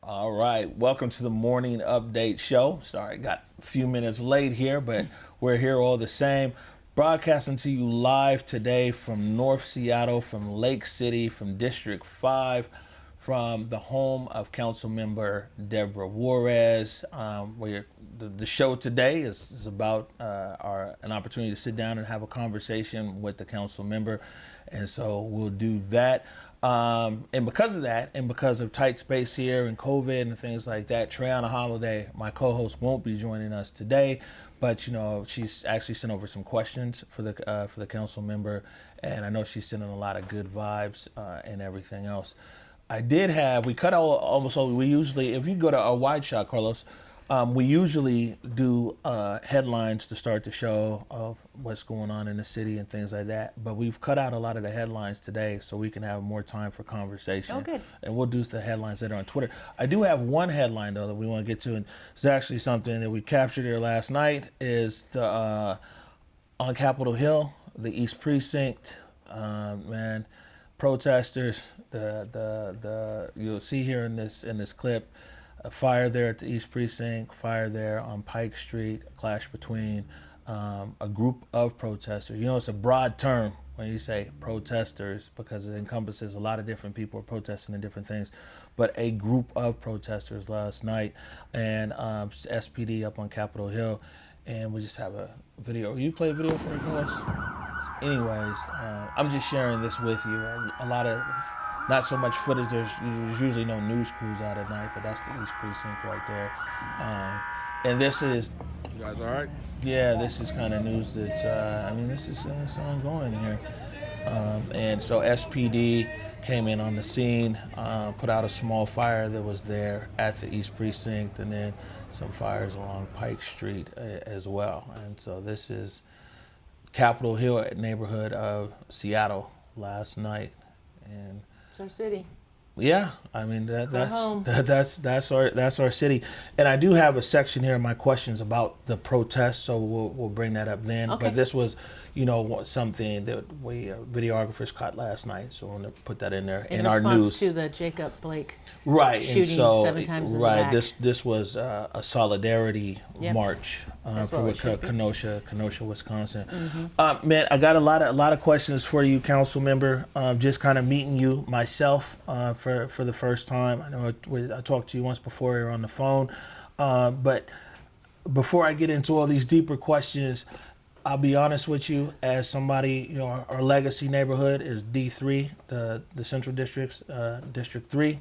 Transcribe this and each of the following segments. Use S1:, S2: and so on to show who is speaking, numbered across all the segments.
S1: All right, welcome to the morning update show. Sorry, got a few minutes late here, but we're here all the same. Broadcasting to you live today from North Seattle, from Lake City, from District 5, from the home of Councilmember Debora Juarez. The show today is about an opportunity to sit down and have a conversation with the council member, and so we'll do that. And because of that, and because of tight space here and COVID and things like that, Trey on a holiday, my co-host won't be joining us today. But she's actually sent over some questions for the council member, and I know she's sending a lot of good vibes and everything else. We cut out almost all. We usually, if you go to a wide shot, Carlos, we usually do headlines to start the show of what's going on in the city and things like that. But we've cut out a lot of the headlines today so we can have more time for conversation.
S2: Oh, good.
S1: And we'll do the headlines that are on Twitter. I do have one headline, though, that we want to get to. And it's actually something that we captured here last night is on Capitol Hill, the East Precinct, protesters, you'll see here in this clip, a fire there at the East Precinct, fire there on Pike Street, a clash between a group of protesters. It's a broad term when you say protesters because it encompasses a lot of different people protesting in different things, but a group of protesters last night, and SPD up on Capitol Hill, and we just have a video. You play a video for me, Carlos? Anyways, I'm just sharing this with you. A lot of not so much footage. There's usually no news crews out at night, but that's the East Precinct right there. And this is...
S3: You guys all right?
S1: Yeah, this is kind of news that's... this is ongoing here. And so SPD came in on the scene, put out a small fire that was there at the East Precinct, and then some fires along Pike Street as well. And so this is Capitol Hill neighborhood of Seattle last night. And
S2: it's our city.
S1: Yeah, that's our city. And I do have a section here in my questions about the protests, so we'll bring that up then.
S2: Okay.
S1: But this was, something that we videographers caught last night, so we're gonna put that in there in our news.
S2: In response to the Jacob Blake
S1: shooting
S2: 7 times in the back.
S1: This was a solidarity march for Kenosha, Wisconsin.
S2: Mm-hmm.
S1: Man, I got a lot of questions for you, council member. Just kind of meeting you myself for the first time. I know I talked to you once before you were on the phone, but before I get into all these deeper questions, I'll be honest with you, as somebody, our legacy neighborhood is D3, the Central District's District 3.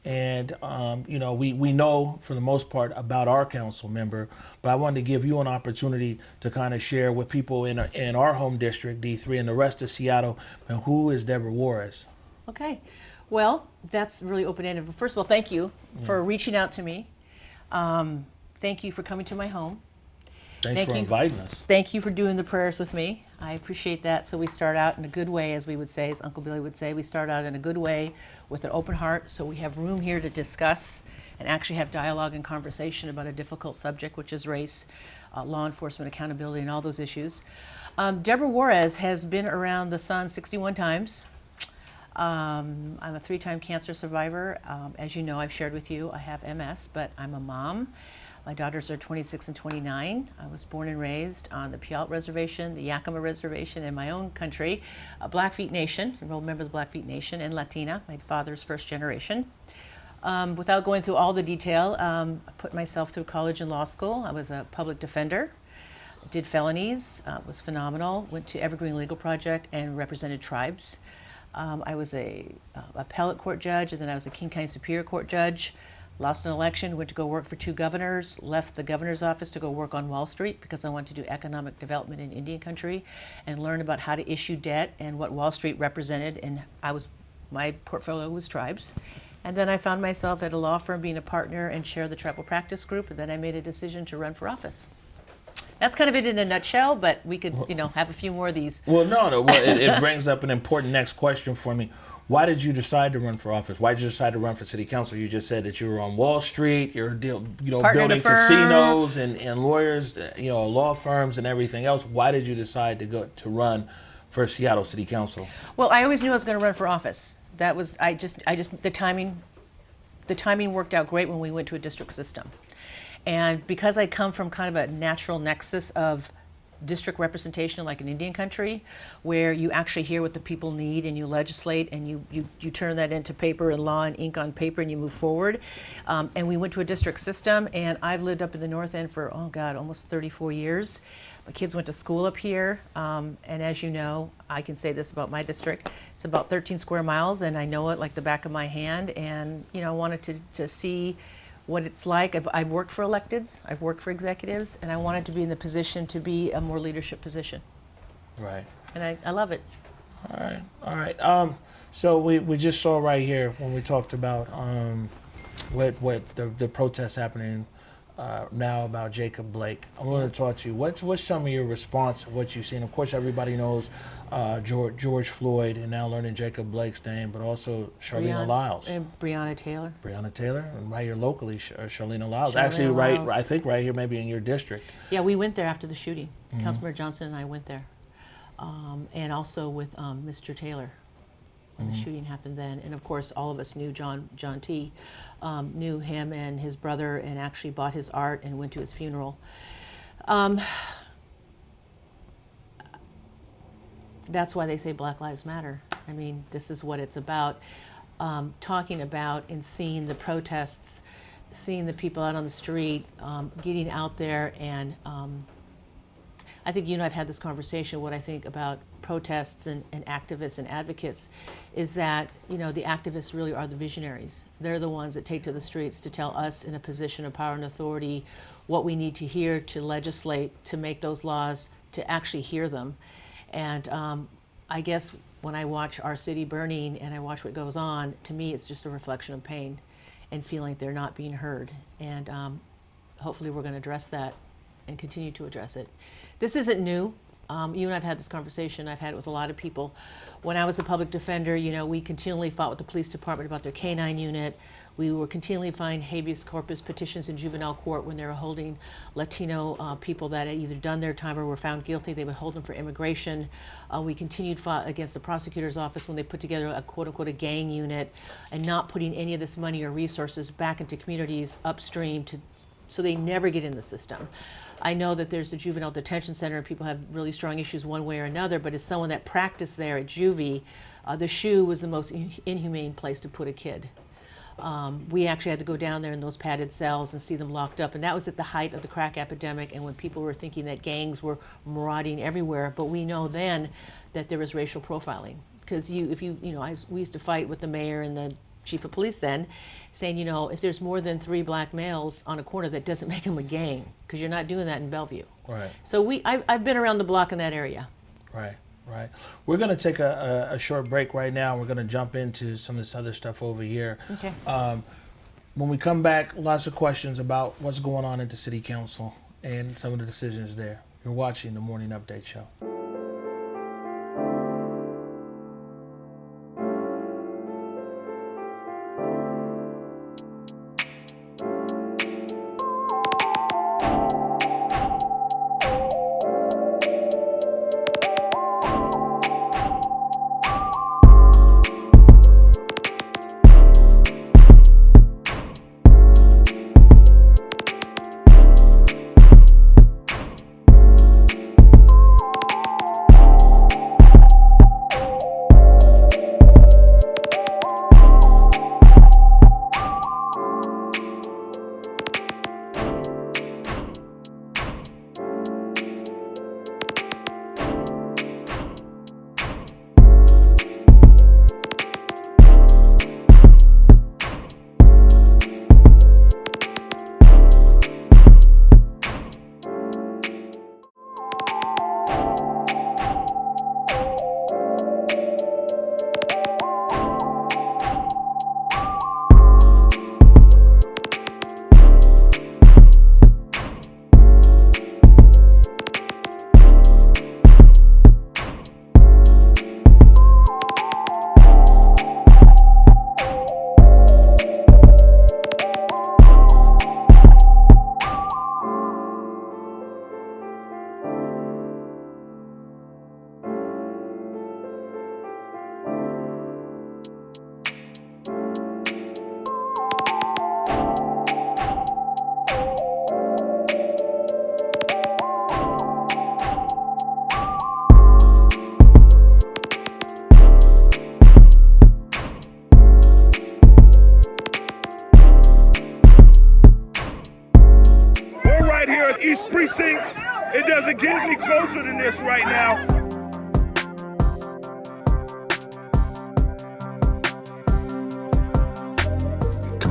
S1: And, we know for the most part about our council member, but I wanted to give you an opportunity to kind of share with people in our home district, D3, and the rest of Seattle, and who is Deborah Juarez?
S2: Okay. Well, that's really open-ended. First of all, thank you for reaching out to me. Thank you for coming to my home.
S1: Thanks for inviting us.
S2: Thank you for doing the prayers with me. I appreciate that. So we start out in a good way, as we would say, as Uncle Billy would say. We start out in a good way with an open heart. So we have room here to discuss and actually have dialogue and conversation about a difficult subject, which is race, law enforcement accountability, and all those issues. Deborah Juarez has been around the sun 61 times. I'm a 3-time cancer survivor. As you know, I've shared with you, I have MS, but I'm a mom. My daughters are 26 and 29. I was born and raised on the Puyallup Reservation, the Yakima Reservation, in my own country, Blackfeet Nation, enrolled member of the Blackfeet Nation, and Latina, my father's first generation. Without going through all the detail, I put myself through college and law school. I was a public defender, did felonies, was phenomenal, went to Evergreen Legal Project and represented tribes. I was a appellate court judge, and then I was a King County Superior Court judge. Lost an election, went to go work for 2 governors, left the governor's office to go work on Wall Street because I wanted to do economic development in Indian country and learn about how to issue debt and what Wall Street represented. And my portfolio was tribes. And then I found myself at a law firm being a partner and chair of the tribal practice group. And then I made a decision to run for office. That's kind of it in a nutshell, but we could, have a few more of these.
S1: Well, no. Well, it brings up an important next question for me. Why did you decide to run for office? Why did you decide to run for city council? You just said that you were on Wall Street, you're building casinos and lawyers, law firms and everything else. Why did you decide to run for Seattle City Council?
S2: Well, I always knew I was going to run for office. That was the timing the timing worked out great when we went to a district system. And because I come from kind of a natural nexus of district representation like an Indian country, where you actually hear what the people need and you legislate and you turn that into paper and law and ink on paper and you move forward. And we went to a district system, and I've lived up in the North End for, oh God, almost 34 years. My kids went to school up here, and as you know, I can say this about my district, it's about 13 square miles, and I know it like the back of my hand, and I wanted to see what it's like. I've worked for electeds, I've worked for executives, and I wanted to be in the position to be a more leadership position.
S1: Right.
S2: And I love it.
S1: All right. So we just saw right here when we talked about what the protests happening now about Jacob Blake. I want to talk to you. What's some of your response to what you've seen? Of course, everybody knows George Floyd, and now learning Jacob Blake's name, but also Charlene Lyles.
S2: And Breonna Taylor.
S1: Breonna Taylor, and right here locally, Charlene Lyles.
S2: Charlene
S1: Actually,
S2: Lyles.
S1: I think right here, maybe in your district.
S2: Yeah, we went there after the shooting. Councilmember Johnson and I went there. And also with Mr. Taylor when the shooting happened then. And of course, all of us knew John T. Knew him and his brother, and actually bought his art and went to his funeral. That's why they say Black Lives Matter. I mean, this is what it's about. Talking about and seeing the protests, seeing the people out on the street, getting out there, and I think you and I have had this conversation. What I think about protests and activists and advocates is that, the activists really are the visionaries. They're the ones that take to the streets to tell us in a position of power and authority what we need to hear to legislate, to make those laws, to actually hear them. And I guess when I watch our city burning and I watch what goes on, to me it's just a reflection of pain and feeling like they're not being heard. And hopefully we're going to address that and continue to address it. This isn't new. You and I have had this conversation. I've had it with a lot of people. When I was a public defender, we continually fought with the police department about their canine unit. We were continually filing habeas corpus petitions in juvenile court when they were holding Latino people that had either done their time or were found guilty. They would hold them for immigration. We continued fought against the prosecutor's office when they put together a quote-unquote a gang unit, and not putting any of this money or resources back into communities upstream so they never get in the system. I know that there's a juvenile detention center and people have really strong issues one way or another, but as someone that practiced there at juvie, the SHU was the most inhumane place to put a kid. We actually had to go down there in those padded cells and see them locked up, and that was at the height of the crack epidemic and when people were thinking that gangs were marauding everywhere. But we know then that there was racial profiling, because we used to fight with the mayor and the chief of police then, saying, if there's more than 3 black males on a corner, that doesn't make them a gang, because you're not doing that in Bellevue.
S1: Right.
S2: So I've been around the block in that area.
S1: Right. We're going to take a short break right now. We're going to jump into some of this other stuff over here.
S2: Okay.
S1: When we come back, lots of questions about what's going on at the City Council and some of the decisions there. You're watching the Morning Update Show.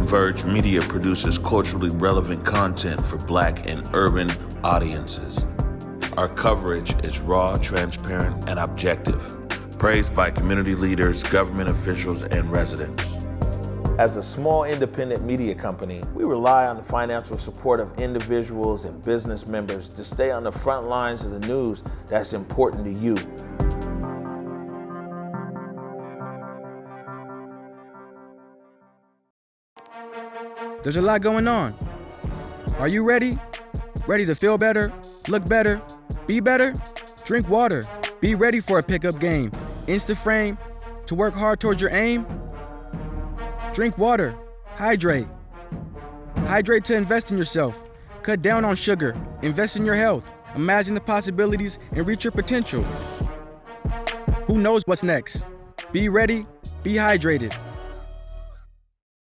S1: ConvergeMedia produces culturally relevant content for Black and urban audiences. Our coverage is raw, transparent, and objective, praised by community leaders, government officials, and residents. As a small independent media company, we rely on the financial support of individuals and business members to stay on the front lines of the news that's important to you.
S3: There's a lot going on. Are you ready? Ready to feel better, look better, be better? Drink water. Be ready for a pickup game. Insta-frame to work hard towards your aim. Drink water. Hydrate. Hydrate to invest in yourself. Cut down on sugar. Invest in your health. Imagine the possibilities and reach your potential. Who knows what's next? Be ready. Be hydrated.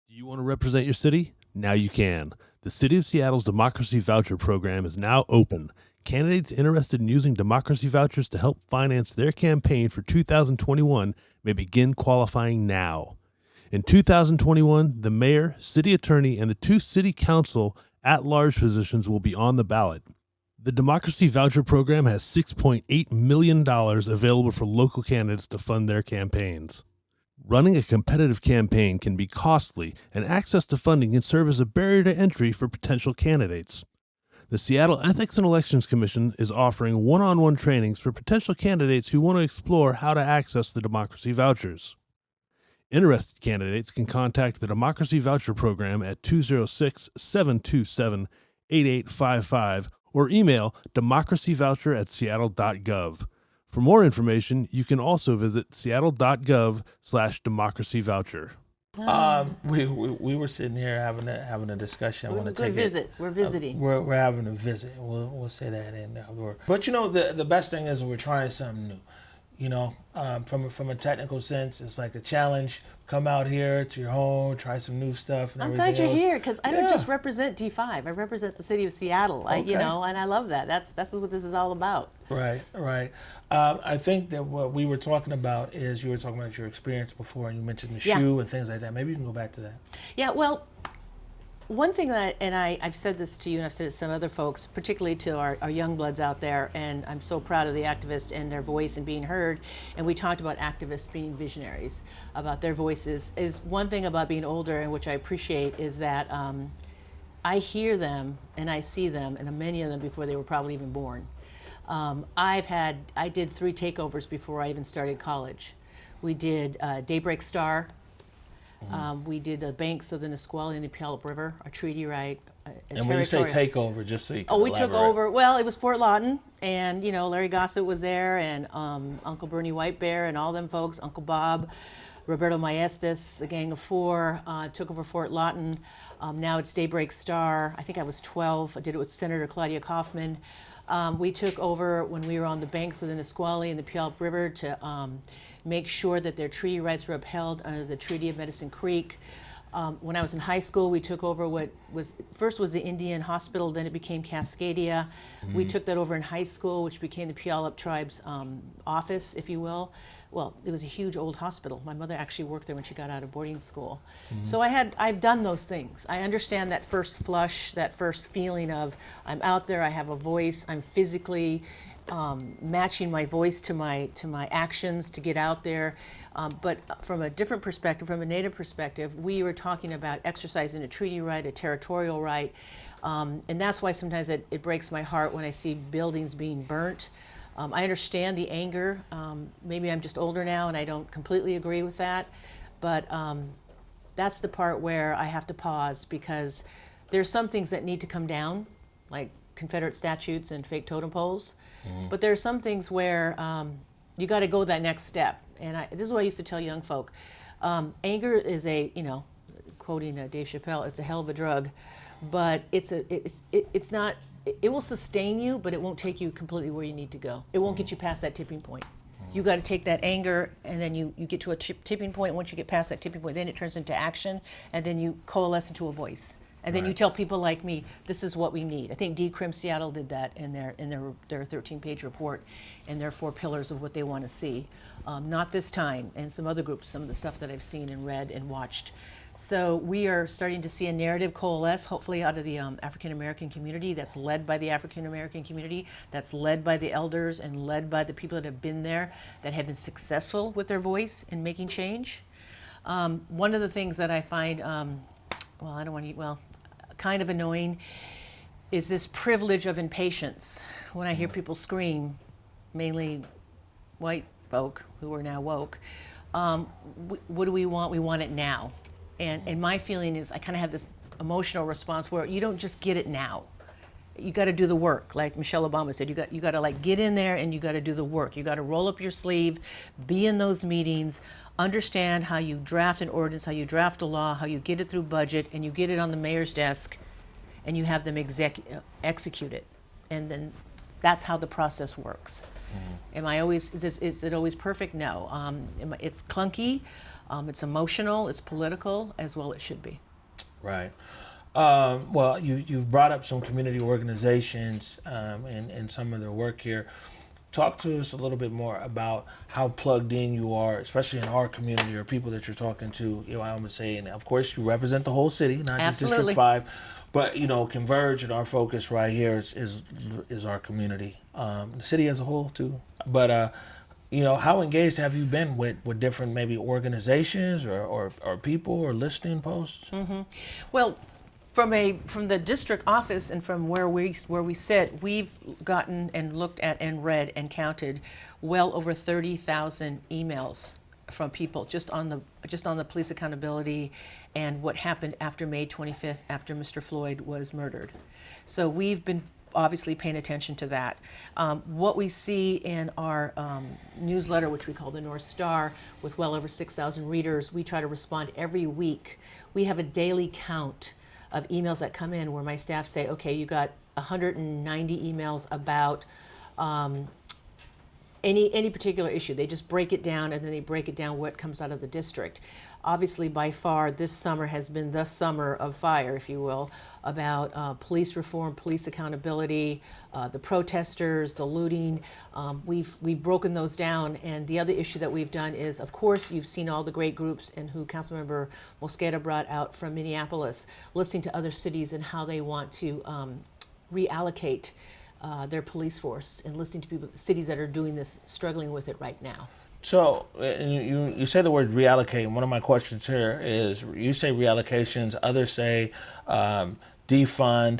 S4: Do you want to represent your city? Now you can. The City of Seattle's Democracy Voucher program is now open. Candidates interested in using democracy vouchers to help finance their campaign for 2021 may begin qualifying now. In 2021, the mayor, city attorney, and the 2 city council at-large positions will be on the ballot. The Democracy Voucher program has $6.8 million available for local candidates to fund their campaigns. Running a competitive campaign can be costly, and access to funding can serve as a barrier to entry for potential candidates. The Seattle Ethics and Elections Commission is offering one-on-one trainings for potential candidates who want to explore how to access the democracy vouchers. Interested candidates can contact the Democracy Voucher Program at 206-727-8855 or email democracyvoucher@seattle.gov. For more information, you can also visit seattle.gov/democracyvoucher.
S1: We were sitting here having a discussion. I want to take
S2: visit. We're visiting.
S1: We're having a visit. We'll say that in there. But you know, the best thing is we're trying something new. You know, from a technical sense, it's like a challenge. Come out here to your home, try some new stuff. And
S2: I'm
S1: everything
S2: glad you're
S1: else.
S2: here because I don't just represent D5. I represent the city of Seattle.
S1: Okay.
S2: And I love that. That's what this is all about.
S1: Right. I think that what we were talking about is you were talking about your experience before, and you mentioned the shoe and things like that. Maybe you can go back to that.
S2: Yeah. Well, one thing that, and I've said this to you, and I've said it to some other folks, particularly to our young bloods out there, and I'm so proud of the activists and their voice and being heard. And we talked about activists being visionaries, about their voices. Is one thing about being older, and which I appreciate, is that I hear them and I see them, and many of them before they were probably even born. I did 3 takeovers before I even started college. We did Daybreak Star. We did the banks of the Nisqually and the Puyallup River, a treaty right.
S1: And when you say takeover, just so you can
S2: we took over. Well, it was Fort Lawton, and Larry Gossett was there, and Uncle Bernie White Bear, and all them folks, Uncle Bob, Roberto Maestas, the Gang of 4, took over Fort Lawton. Now it's Daybreak Star. I think I was 12. I did it with Senator Claudia Kaufman. We took over when we were on the banks of the Nisqually and the Puyallup River to make sure that their treaty rights were upheld under the Treaty of Medicine Creek. When I was in high school, we took over what was first was the Indian Hospital, then it became Cascadia. We took that over in high school, which became the Puyallup Tribe's office, if you will. Well, it was a huge old hospital. My mother actually worked there when she got out of boarding school. So I've done those things. I understand that first flush, that first feeling of I'm out there, I have a voice, I'm physically matching my voice to my actions to get out there. But from a different perspective, from a Native perspective, we were talking about exercising a treaty right, a territorial right. And that's why sometimes it breaks my heart when I see buildings being burnt. I understand the anger. Maybe I'm just older now and I don't completely agree with that. But that's the part where I have to pause because there's some things that need to come down, like Confederate statutes and fake totem poles. But there are some things where you got to go that next step. And this is what I used to tell young folk. Anger is quoting Dave Chappelle, it's a hell of a drug, but it's not. It will sustain you, but it won't take you completely where you need to go. It won't get you past that tipping point. You got to take that anger, and then you get to a tipping point. Once you get past that tipping point, then it turns into action, and then you coalesce into a voice. And then you tell people like me, this is what we need. I think Decrim Seattle did that in their 13-page report and their 4 pillars of what they want to see. Not this time, and some other groups, some of the stuff that I've seen and read and watched. So we are starting to see a narrative coalesce, hopefully out of the African American community, that's led by the African American community, that's led by the elders and led by the people that have been there, that have been successful with their voice in making change. One of the things that I find, kind of annoying is this privilege of impatience. When I hear people scream, mainly white folk who are now woke, what do we want? We want it now. And my feeling is I kind of have this emotional response where you don't just get it now. You got to do the work. Like Michelle Obama said, you got to like get in there and you got to do the work. You got to roll up your sleeve, be in those meetings, understand how you draft an ordinance, how you draft a law, how you get it through budget, and you get it on the mayor's desk, and you have them execute it. And then that's how the process works. Is it always perfect? No. It's clunky, it's emotional, it's political, as well it should be.
S1: Right. Well, you've brought up some community organizations and some of their work here. Talk to us a little bit more about how plugged in you are, especially in our community or people that you're talking to. I would say, and of course, you represent the whole city, not just District 5. But Converge and our focus right here is our community, the city as a whole too. But how engaged have you been with different maybe organizations or people or listening posts?
S2: Mm-hmm. Well, from the district office and from where we sit, we've gotten and looked at and read and counted well over 30,000 emails from people just on the police accountability and what happened after May 25th, after Mr. Floyd was murdered. So we've been obviously paying attention to that. What we see in our newsletter, which we call the North Star, with well over 6,000 readers, we try to respond every week. We have a daily count of emails that come in where my staff say, okay, you got 190 emails about any particular issue. They just break it down, and then they break it down what comes out of the district. Obviously, by far, this summer has been the summer of fire, if you will, about police reform, police accountability, the protesters, the looting. We've broken those down, and the other issue that we've done is, of course, you've seen all the great groups and who Councilmember Mosqueda brought out from Minneapolis, listening to other cities and how they want to reallocate their police force, and listening to cities that are doing this, struggling with it right now.
S1: So you say the word reallocate, and one of my questions here is, you say reallocations, others say defund.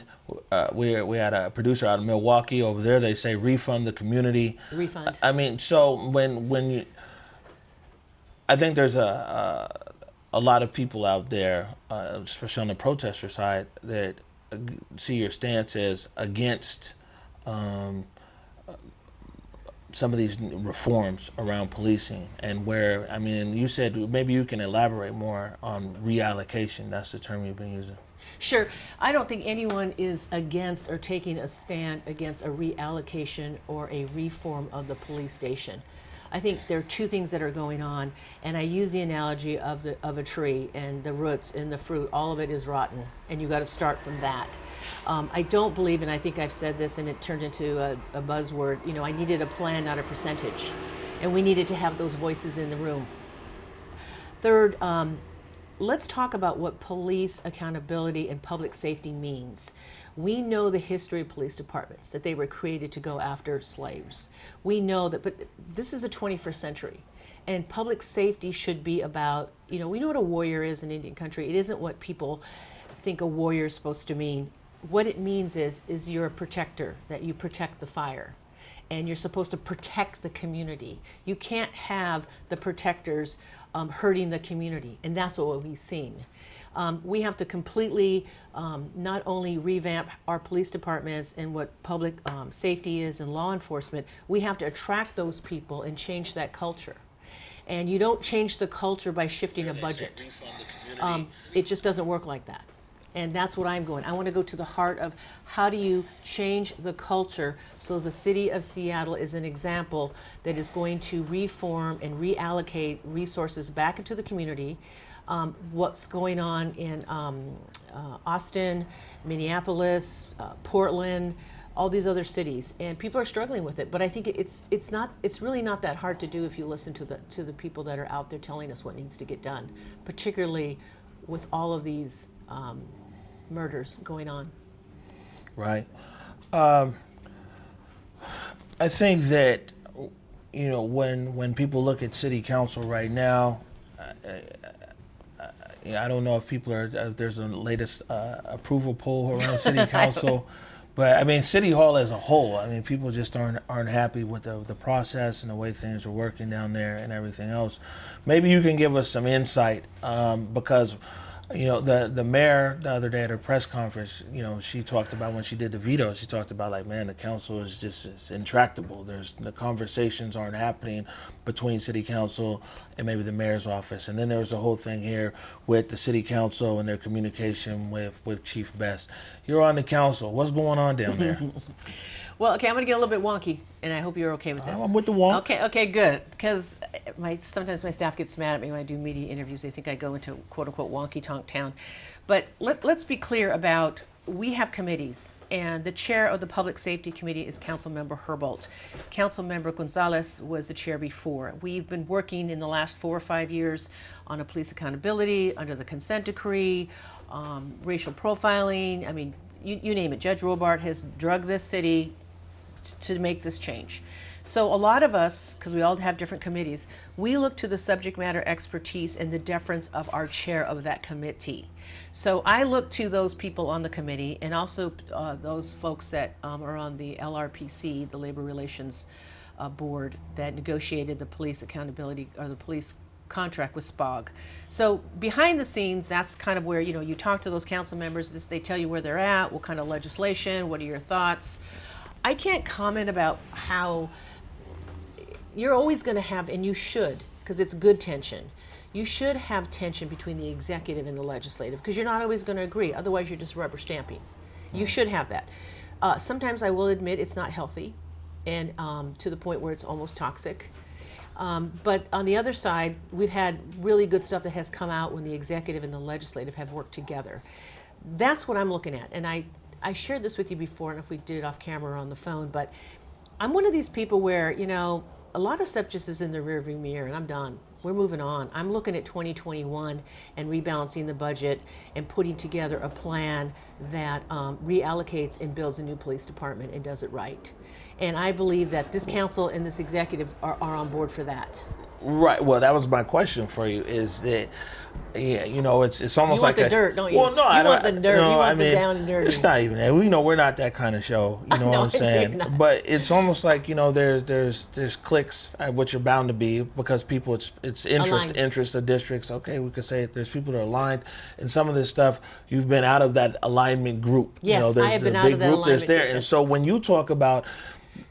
S1: We had a producer out of Milwaukee over there. They say refund the community.
S2: Refund.
S1: I mean, so when you, I think there's a lot of people out there, especially on the protester side, that see your stance as against some of these reforms around policing, and where, I mean, you said maybe you can elaborate more on reallocation. That's the term you've been using.
S2: Sure. I don't think anyone is against or taking a stand against a reallocation or a reform of the police station. I think there are two things that are going on, and I use the analogy of a tree, and the roots and the fruit, all of it is rotten, and you got to start from that. I don't believe, and I think I've said this and it turned into a buzzword, I needed a plan, not a percentage, and we needed to have those voices in the room. Third, let's talk about what police accountability and public safety means. We know the history of police departments, that they were created to go after slaves. We know that, but this is the 21st century, and public safety should be about, we know what a warrior is in Indian country. It isn't what people think a warrior is supposed to mean. What it means is you're a protector, that you protect the fire, and you're supposed to protect the community. You can't have the protectors hurting the community, and that's what we've seen. We have to completely not only revamp our police departments and what public safety is and law enforcement, we have to attract those people and change that culture. And you don't change the culture by shifting a budget. It just doesn't work like that. And that's what I'm going. I want to go to the heart of how do you change the culture so the city of Seattle is an example that is going to reform and reallocate resources back into the community. What's going on in Austin, Minneapolis, Portland, all these other cities, and people are struggling with it. But I think it's really not that hard to do if you listen to the people that are out there telling us what needs to get done, particularly with all of these murders going on.
S1: Right. I think that, when people look at city council right now, I don't know if people are, there's a latest approval poll around city council, but I mean, city hall as a whole, I mean, people just aren't happy with the process and the way things are working down there and everything else. Maybe you can give us some insight, because the mayor the other day at her press conference, she talked about when she did the veto, she talked about like, man, the council is it's intractable. The conversations aren't happening between city council and maybe the mayor's office. And then there was a whole thing here with the city council and their communication with Chief Best. You're on the council. What's going on down there?
S2: Well, okay, I'm going to get a little bit wonky, and I hope you're okay with this.
S1: I'm with the wonk.
S2: Okay, good. Because sometimes my staff gets mad at me when I do media interviews. They think I go into quote-unquote wonky-tonk town. But let's be clear about, we have committees, and the chair of the Public Safety Committee is Councilmember Herbold. Councilmember Gonzalez was the chair before. We've been working in the last 4 or 5 years on a police accountability, under the consent decree, racial profiling. I mean, you name it. Judge Robart has drugged this city to make this change. So a lot of us, because we all have different committees, we look to the subject matter expertise and the deference of our chair of that committee. So I look to those people on the committee, and also those folks that are on the LRPC, the Labor Relations Board, that negotiated the police accountability, or the police contract with SPOG. So behind the scenes, that's kind of where, you talk to those council members, they tell you where they're at, what kind of legislation, what are your thoughts. I can't comment about how you're always going to have, and you should, because it's good tension. You should have tension between the executive and the legislative, because you're not always going to agree. Otherwise, you're just rubber stamping. You should have that. Sometimes I will admit it's not healthy, and to the point where it's almost toxic. But on the other side, we've had really good stuff that has come out when the executive and the legislative have worked together. That's what I'm looking at, and I shared this with you before, and if we did it off camera or on the phone, but I'm one of these people where, a lot of stuff just is in the rearview mirror, and I'm done. We're moving on. I'm looking at 2021 and rebalancing the budget and putting together a plan that reallocates and builds a new police department and does it right. And I believe that this council and this executive are on board for that.
S1: Right. Well, that was my question for you. Is that, it's almost
S2: you
S1: like
S2: want the dirt, don't you?
S1: Well, no,
S2: you want the dirt.
S1: No,
S2: you want the down and dirty.
S1: It's not even that. We're not that kind of show. You know what I'm saying? But it's almost like there's cliques, which are bound to be, because people it's interest of districts. Okay, we could say there's people that are aligned, and some of this stuff you've been out of that alignment group.
S2: Yes,
S1: there's
S2: I have been
S1: a
S2: out
S1: big
S2: of that
S1: group
S2: alignment
S1: that's there,
S2: group.
S1: and so when you talk about.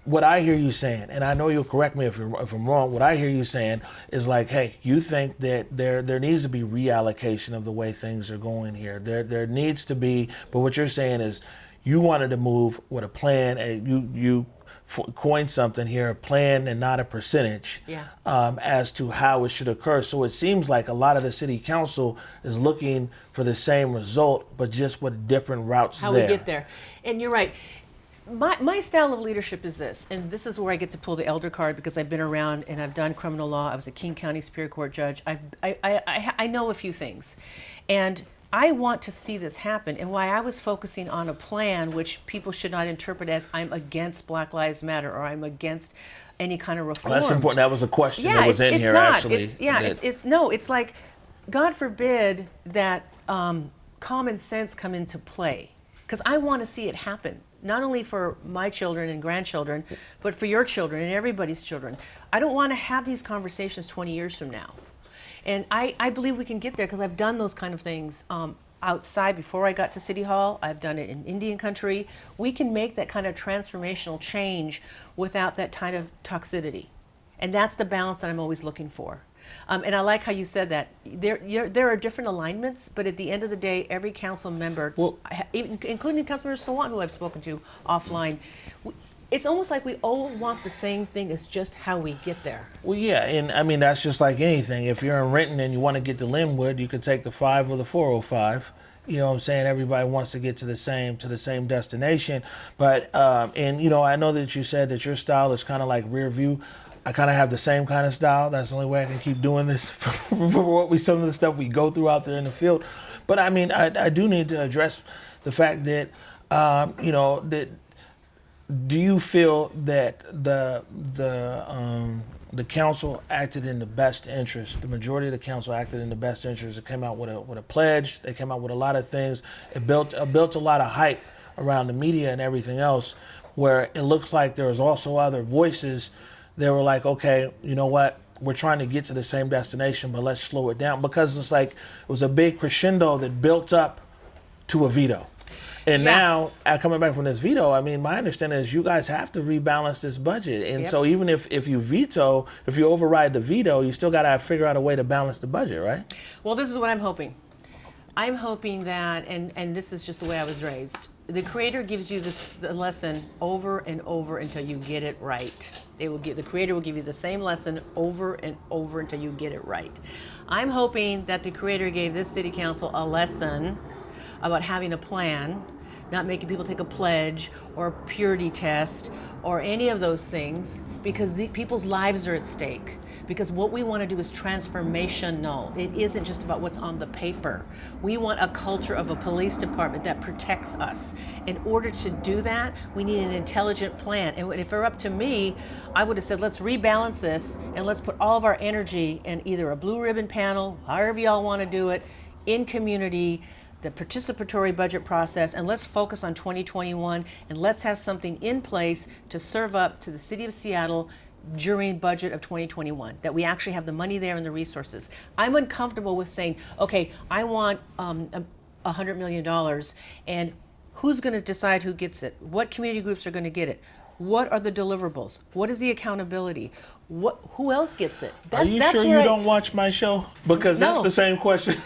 S1: What I hear you saying, and I know you'll correct me if I'm wrong, what I hear you saying is like, hey, you think that there needs to be reallocation of the way things are going here. There needs to be, but what you're saying is you wanted to move with a plan, and you coined something here, a plan and not a percentage, as to how it should occur. So it seems like a lot of the city council is looking for the same result, but just with different routes
S2: how
S1: there.
S2: we get there. And you're right. My style of leadership is this, and this is where I get to pull the elder card, because I've been around and I've done criminal law. I was a King County Superior Court judge. I know a few things, and I want to see this happen. And why I was focusing on a plan, which people should not interpret as I'm against Black Lives Matter or I'm against any kind of reform.
S1: Well, that's important. That was a question that was in here,
S2: not.
S1: actually.
S2: It's like, God forbid that common sense come into play, because I want to see it happen. Not only for my children and grandchildren, but for your children and everybody's children. I don't want to have these conversations 20 years from now. And I believe we can get there, because I've done those kind of things outside before I got to City Hall. I've done it in Indian country. We can make that kind of transformational change without that kind of toxicity. And that's the balance that I'm always looking for. And I like how you said that. There are different alignments, but at the end of the day, every council member, including Councilmember Sawant, who I've spoken to offline, it's almost like we all want the same thing. It's just how we get there.
S1: Well, yeah, and I mean, that's just like anything. If you're in Renton and you want to get to Linwood, you could take the 5 or the 405. You know what I'm saying? Everybody wants to get to the same destination. But, and, I know that you said that your style is kind of like rear view. I kind of have the same kind of style. That's the only way I can keep doing this for some of the stuff we go through out there in the field. But I mean, I do need to address the fact that, that do you feel that the council acted in the best interest? The majority of the council acted in the best interest. It came out with a pledge. They came out with a lot of things. It built a lot of hype around the media and everything else, where it looks like there was also other voices. They were like, okay, you know what? We're trying to get to the same destination, but let's slow it down, because it's like it was a big crescendo that built up to a veto. And now, coming back from this veto, I mean, my understanding is you guys have to rebalance this budget. And so even if you veto, if you override the veto, you still got to figure out a way to balance the budget, right?
S2: Well, this is what I'm hoping. I'm hoping that, and this is just the way I was raised, the Creator gives you the lesson over and over until you get it right. The Creator will give you the same lesson over and over until you get it right. I'm hoping that the Creator gave this City Council a lesson about having a plan, not making people take a pledge or a purity test or any of those things, because people's lives are at stake. Because what we want to do is transformational. It isn't just about what's on the paper. We want a culture of a police department that protects us. In order to do that, we need an intelligent plan. And if it were up to me, I would have said, let's rebalance this and let's put all of our energy in either a blue ribbon panel, however y'all want to do it, in community, the participatory budget process, and let's focus on 2021, and let's have something in place to serve up to the city of Seattle during budget of 2021, that we actually have the money there and the resources. I'm uncomfortable with saying, okay, I want $100 million, and who's going to decide who gets it? What community groups are going to get it? What are the deliverables? What is the accountability? Who else gets it?
S1: Are you sure you don't watch my show? Because that's the same question.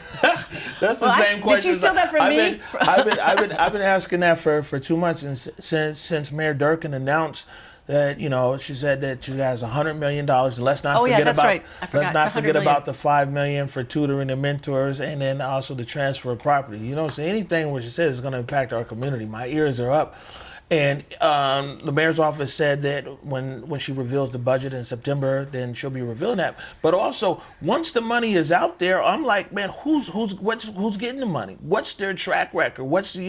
S1: That's the same question.
S2: Did you steal that from me?
S1: I've been asking that for 2 months, and since Mayor Durkin announced that, she said that you guys $100 million. Let's not forget about the $5 million for tutoring and mentors, and then also the transfer of property. So anything where she says is going to impact our community, my ears are up. And the mayor's office said that when she reveals the budget in September, then she'll be revealing that. But also, once the money is out there, I'm like, man, who's getting the money? What's their track record? What's the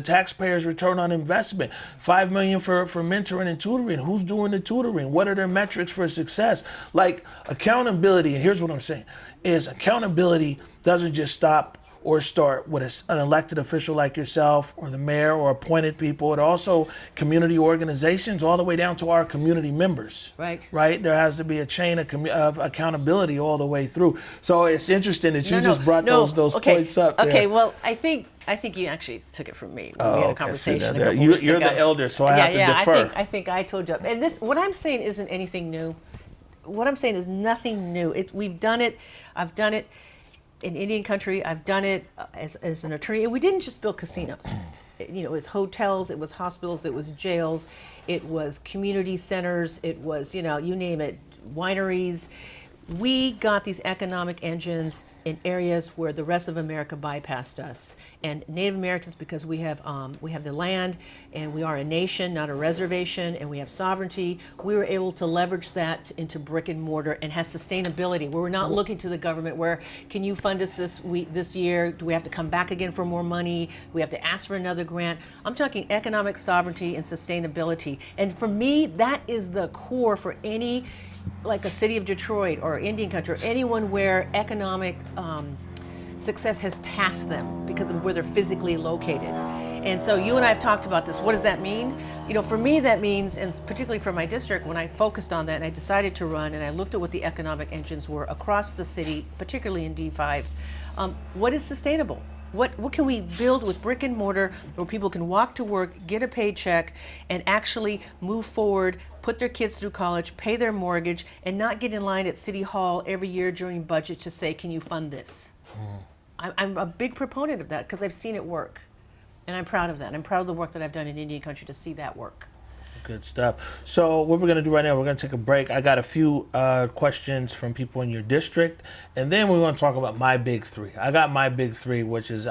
S1: taxpayers' return on investment? $5 million for mentoring and tutoring. Who's doing the tutoring? What are their metrics for success? Like accountability. And here's what I'm saying: is accountability doesn't just stop or start with an elected official like yourself or the mayor or appointed people. It also community organizations all the way down to our community members. Right? There has to be a chain of accountability all the way through. So it's interesting that you just brought those points up.
S2: Okay, well, I think you actually took it from me when we had a conversation a couple weeks ago.
S1: You're the elder, so I have to defer.
S2: I think I told you. And what I'm saying isn't anything new. What I'm saying is nothing new. We've done it. I've done it in Indian country. I've done it as an attorney. And we didn't just build casinos. It was hotels, it was hospitals, it was jails, it was community centers, it was, you name it, wineries. We got these economic engines in areas where the rest of America bypassed us. And Native Americans, because we have the land, and we are a nation, not a reservation, and we have sovereignty, we were able to leverage that into brick and mortar and has sustainability. We're not looking to the government where, can you fund us this year? Do we have to come back again for more money? Do we have to ask for another grant? I'm talking economic sovereignty and sustainability. And for me, that is the core for any, like a city of Detroit or Indian country, or anyone where economic success has passed them because of where they're physically located. And so you and I have talked about this. What does that mean? For me, that means, and particularly for my district, when I focused on that and I decided to run and I looked at what the economic engines were across the city, particularly in D5, what is sustainable? What can we build with brick and mortar where people can walk to work, get a paycheck, and actually move forward, put their kids through college, pay their mortgage, and not get in line at City Hall every year during budget to say, can you fund this? I'm a big proponent of that because I've seen it work. And I'm proud of that. I'm proud of the work that I've done in Indian country to see that work.
S1: Good stuff. So what we're going to do right now, we're going to take a break. I got a few questions from people in your district, and then we want to talk about my big three. I got my big three, which is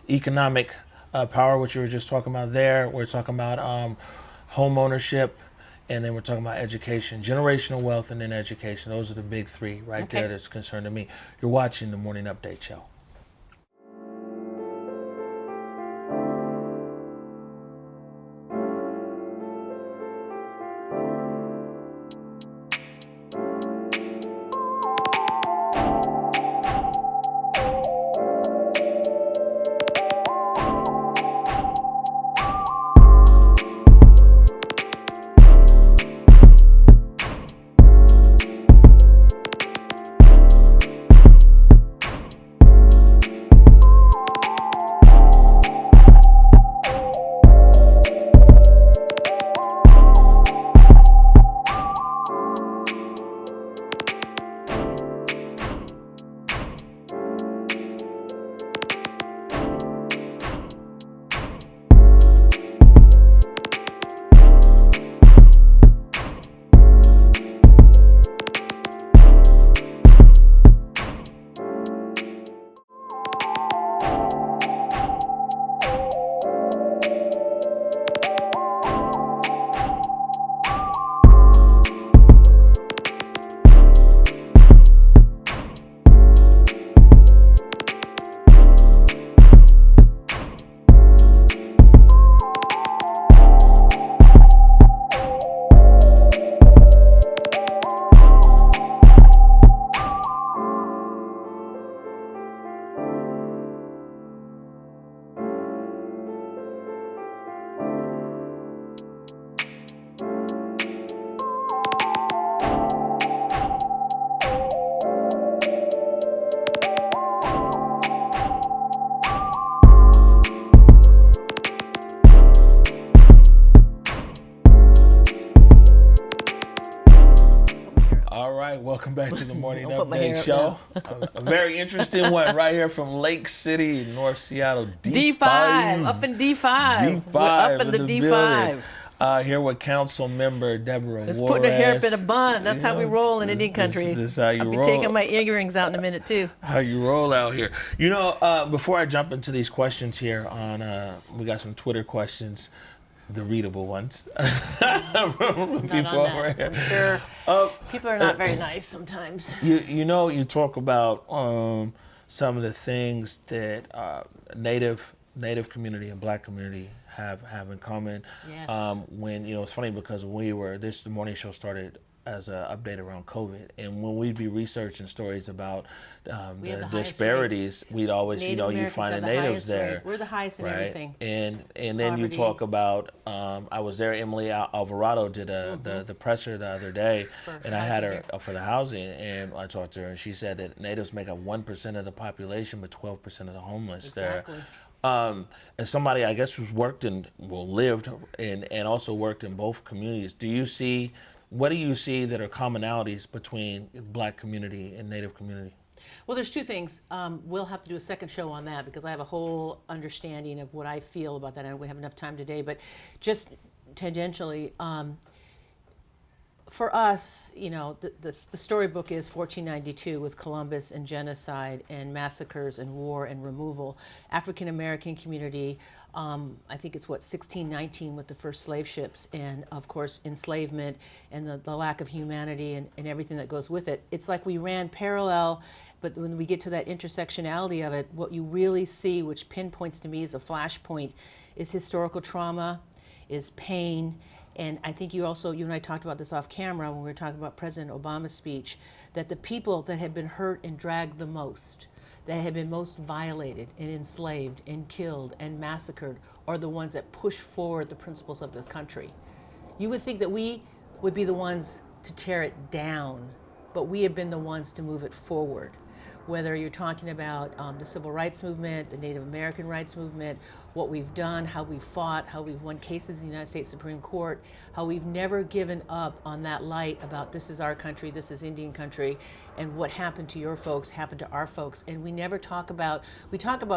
S1: economic power, which you were just talking about there. We're talking about home ownership, and then we're talking about education, generational wealth, and then education. Those are the big three right there that's concerned to me. You're watching the Morning Update Show. Welcome back to the Morning Update Show. A very interesting one right here from Lake City, North Seattle.
S2: D5, up in D5.
S1: D5
S2: We're up in the D5.
S1: Here with Councilmember Debora Juarez.
S2: Let's put the hair up in a bun. That's how we roll in Indian country.
S1: This is how you
S2: I'll
S1: roll.
S2: be taking my earrings out in a minute too.
S1: How you roll out here. You know, before I jump into these questions here on, we got some Twitter questions. The readable ones.
S2: I'm sure people are not very nice sometimes.
S1: You know, you talk about some of the things that Native community and Black community have in common.
S2: Yes.
S1: When, you know, it's funny because the morning show started as an update around COVID, and when we'd be researching stories about the disparities, we'd always, you find the natives there.
S2: We're the highest in everything.
S1: And then you talk about, I was there, Emily Alvarado did the presser the other day, and I had her for the housing, and I talked to her, and she said that natives make up 1% of the population, but 12% of the homeless there. As somebody, I guess, who's lived and also worked in both communities, what do you see that are commonalities between Black community and Native community?
S2: Well, there's two things. We'll have to do a second show on that because I have a whole understanding of what I feel about that. I don't have enough time today, but just tangentially, for us, you know, the storybook is 1492 with Columbus and genocide and massacres and war and removal. African American community, I think it's 1619 with the first slave ships, and of course enslavement and the lack of humanity and everything that goes with it. It's like we ran parallel, but when we get to that intersectionality of it, what you really see, which pinpoints to me as a flashpoint, is historical trauma, is pain. And I think you and I talked about this off camera when we were talking about President Obama's speech, that the people that have been hurt and dragged the most, that have been most violated and enslaved and killed and massacred, are the ones that push forward the principles of this country. You would think that we would be the ones to tear it down, but we have been the ones to move it forward. Whether you're talking about the civil rights movement, the Native American rights movement, what we've done, how we've fought, how we've won cases in the United States Supreme Court, how we've never given up on that light about this is our country, this is Indian country, and what happened to your folks happened to our folks. And we talk about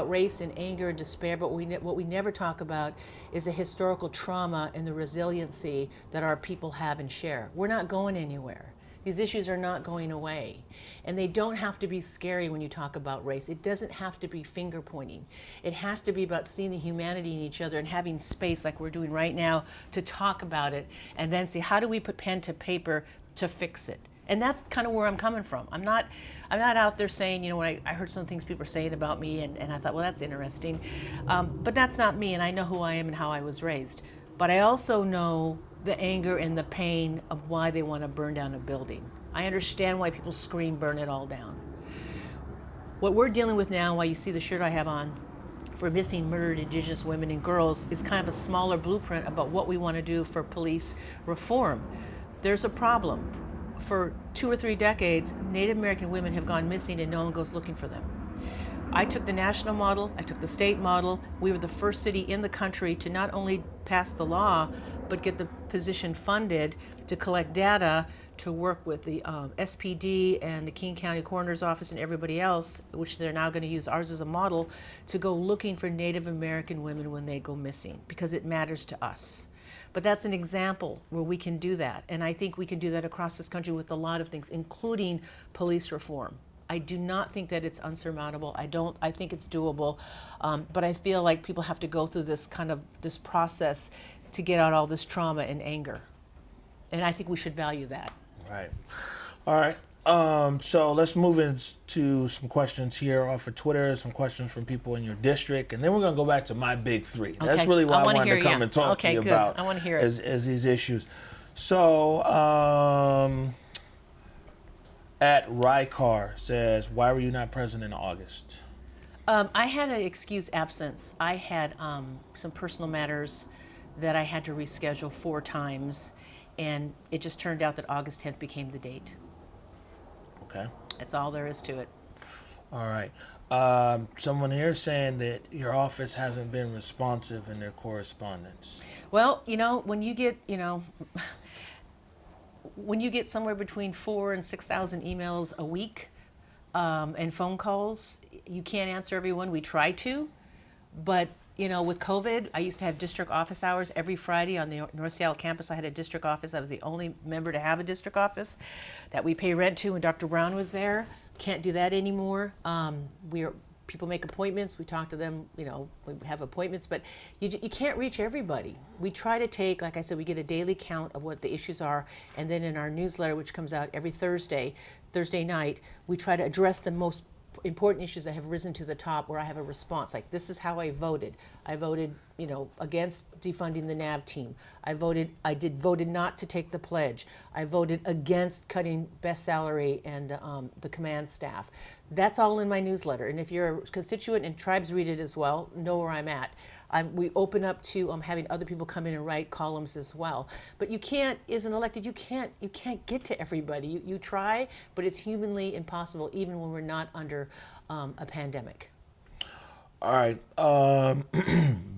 S2: race and anger and despair, but what we never talk about is the historical trauma and the resiliency that our people have and share. We're not going anywhere. These issues are not going away. And they don't have to be scary when you talk about race. It doesn't have to be finger pointing. It has to be about seeing the humanity in each other and having space like we're doing right now to talk about it and then see how do we put pen to paper to fix it. And that's kind of where I'm coming from. I'm not out there saying, you know, when I heard some things people are saying about me and I thought, well, that's interesting. But that's not me, and I know who I am and how I was raised. But I also know the anger and the pain of why they want to burn down a building. I understand why people scream, burn it all down. What we're dealing with now, why you see the shirt I have on for missing murdered Indigenous women and girls, is kind of a smaller blueprint about what we want to do for police reform. There's a problem. For 2 or 3 decades, Native American women have gone missing and no one goes looking for them. I took the national model, I took the state model. We were the first city in the country to not only pass the law, but get the position funded to collect data to work with the SPD and the King County Coroner's Office and everybody else, which they're now going to use ours as a model, to go looking for Native American women when they go missing, because it matters to us. But that's an example where we can do that. And I think we can do that across this country with a lot of things, including police reform. I do not think that it's unsurmountable. I think it's doable. But I feel like people have to go through this process to get out all this trauma and anger. And I think we should value that.
S1: Right. All right. So let's move into some questions here off of Twitter, some questions from people in your district, and then we're going to go back to my big three.
S2: Okay.
S1: That's really what I wanted to come and talk to you
S2: good.
S1: about.
S2: I want to hear it.
S1: As these issues. So, at Rycar says, why were you not present in August?
S2: I had an excused absence. I had some personal matters that I had to reschedule 4 times, and it just turned out that August 10th became the date.
S1: Okay.
S2: That's all there is to it.
S1: All right. Someone here saying that your office hasn't been responsive in their correspondence.
S2: Well, you know, when you get somewhere between 4,000 and 6,000 emails a week and phone calls, you can't answer everyone. We try to, but you know, with COVID, I used to have district office hours every Friday on the North Seattle campus. I had a district office. I was the only member to have a district office that we pay rent to when Dr. Brown was there. Can't do that anymore. People make appointments. We talk to them, you know, we have appointments, but you can't reach everybody. We try to take, like I said, we get a daily count of what the issues are, and then in our newsletter, which comes out every Thursday night, we try to address the most important issues that have risen to the top, where I have a response like, this is how I voted. I voted, you know, against defunding the NAV team. I voted not to take the pledge. I voted against cutting best salary and the command staff. That's all in my newsletter. And if you're a constituent and tribes read it as well, know where I'm at. We open up to having other people come in and write columns as well. But you can't, as an elected, you can't get to everybody. You try, but it's humanly impossible, even when we're not under a pandemic.
S1: All right.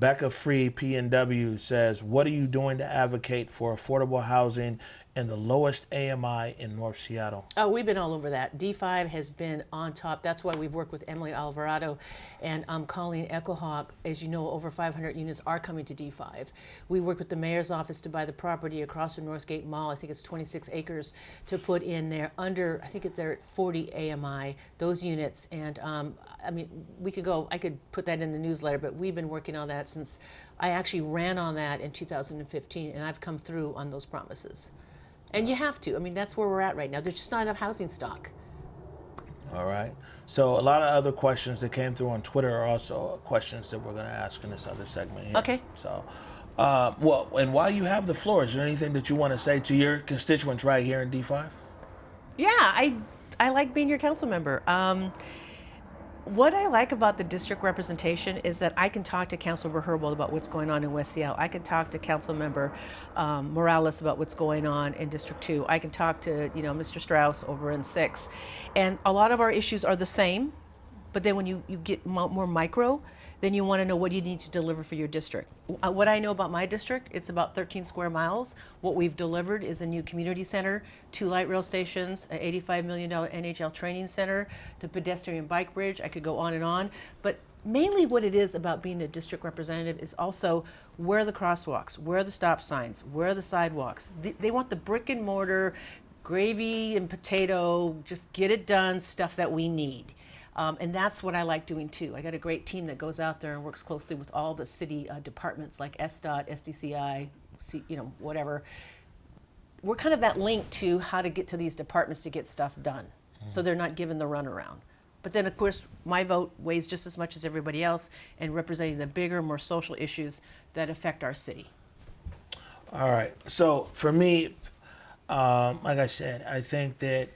S1: Becca Free PNW says, what are you doing to advocate for affordable housing and the lowest AMI in North Seattle?
S2: Oh, we've been all over that. D5 has been on top. That's why we've worked with Emily Alvarado and Colleen Echohawk. As you know, over 500 units are coming to D5. We worked with the mayor's office to buy the property across from Northgate Mall. I think it's 26 acres to put in there under, I think they're at 40 AMI, those units. And I mean, I could put that in the newsletter, but we've been working on that since I actually ran on that in 2015, and I've come through on those promises. And you have to. I mean, that's where we're at right now. There's just not enough housing stock.
S1: All right. So a lot of other questions that came through on Twitter are also questions that we're going to ask in this other segment here.
S2: Okay.
S1: So, well, and while you have the floor, is there anything that you want to say to your constituents right here in D5?
S2: Yeah, I like being your council member. What I like about the district representation is that I can talk to Councilmember Herbold about what's going on in West Seattle. I can talk to Councilmember Morales about what's going on in District 2. I can talk to, you know, Mr. Strauss over in 6. And a lot of our issues are the same, but then when you get more micro, then you want to know what you need to deliver for your district. What I know about my district, it's about 13 square miles. What we've delivered is a new community center, 2 light rail stations, an $85 million NHL training center, the pedestrian bike bridge. I could go on and on. But mainly what it is about being a district representative is also where are the crosswalks, where are the stop signs, where are the sidewalks. They want the brick and mortar gravy and potato, just get it done, stuff that we need. And that's what I like doing too. I got a great team that goes out there and works closely with all the city departments like SDOT, SDCI, whatever. We're kind of that link to how to get to these departments to get stuff done, so they're not given the runaround. But then, of course, my vote weighs just as much as everybody else in representing the bigger, more social issues that affect our city.
S1: All right. So for me, like I said, I think that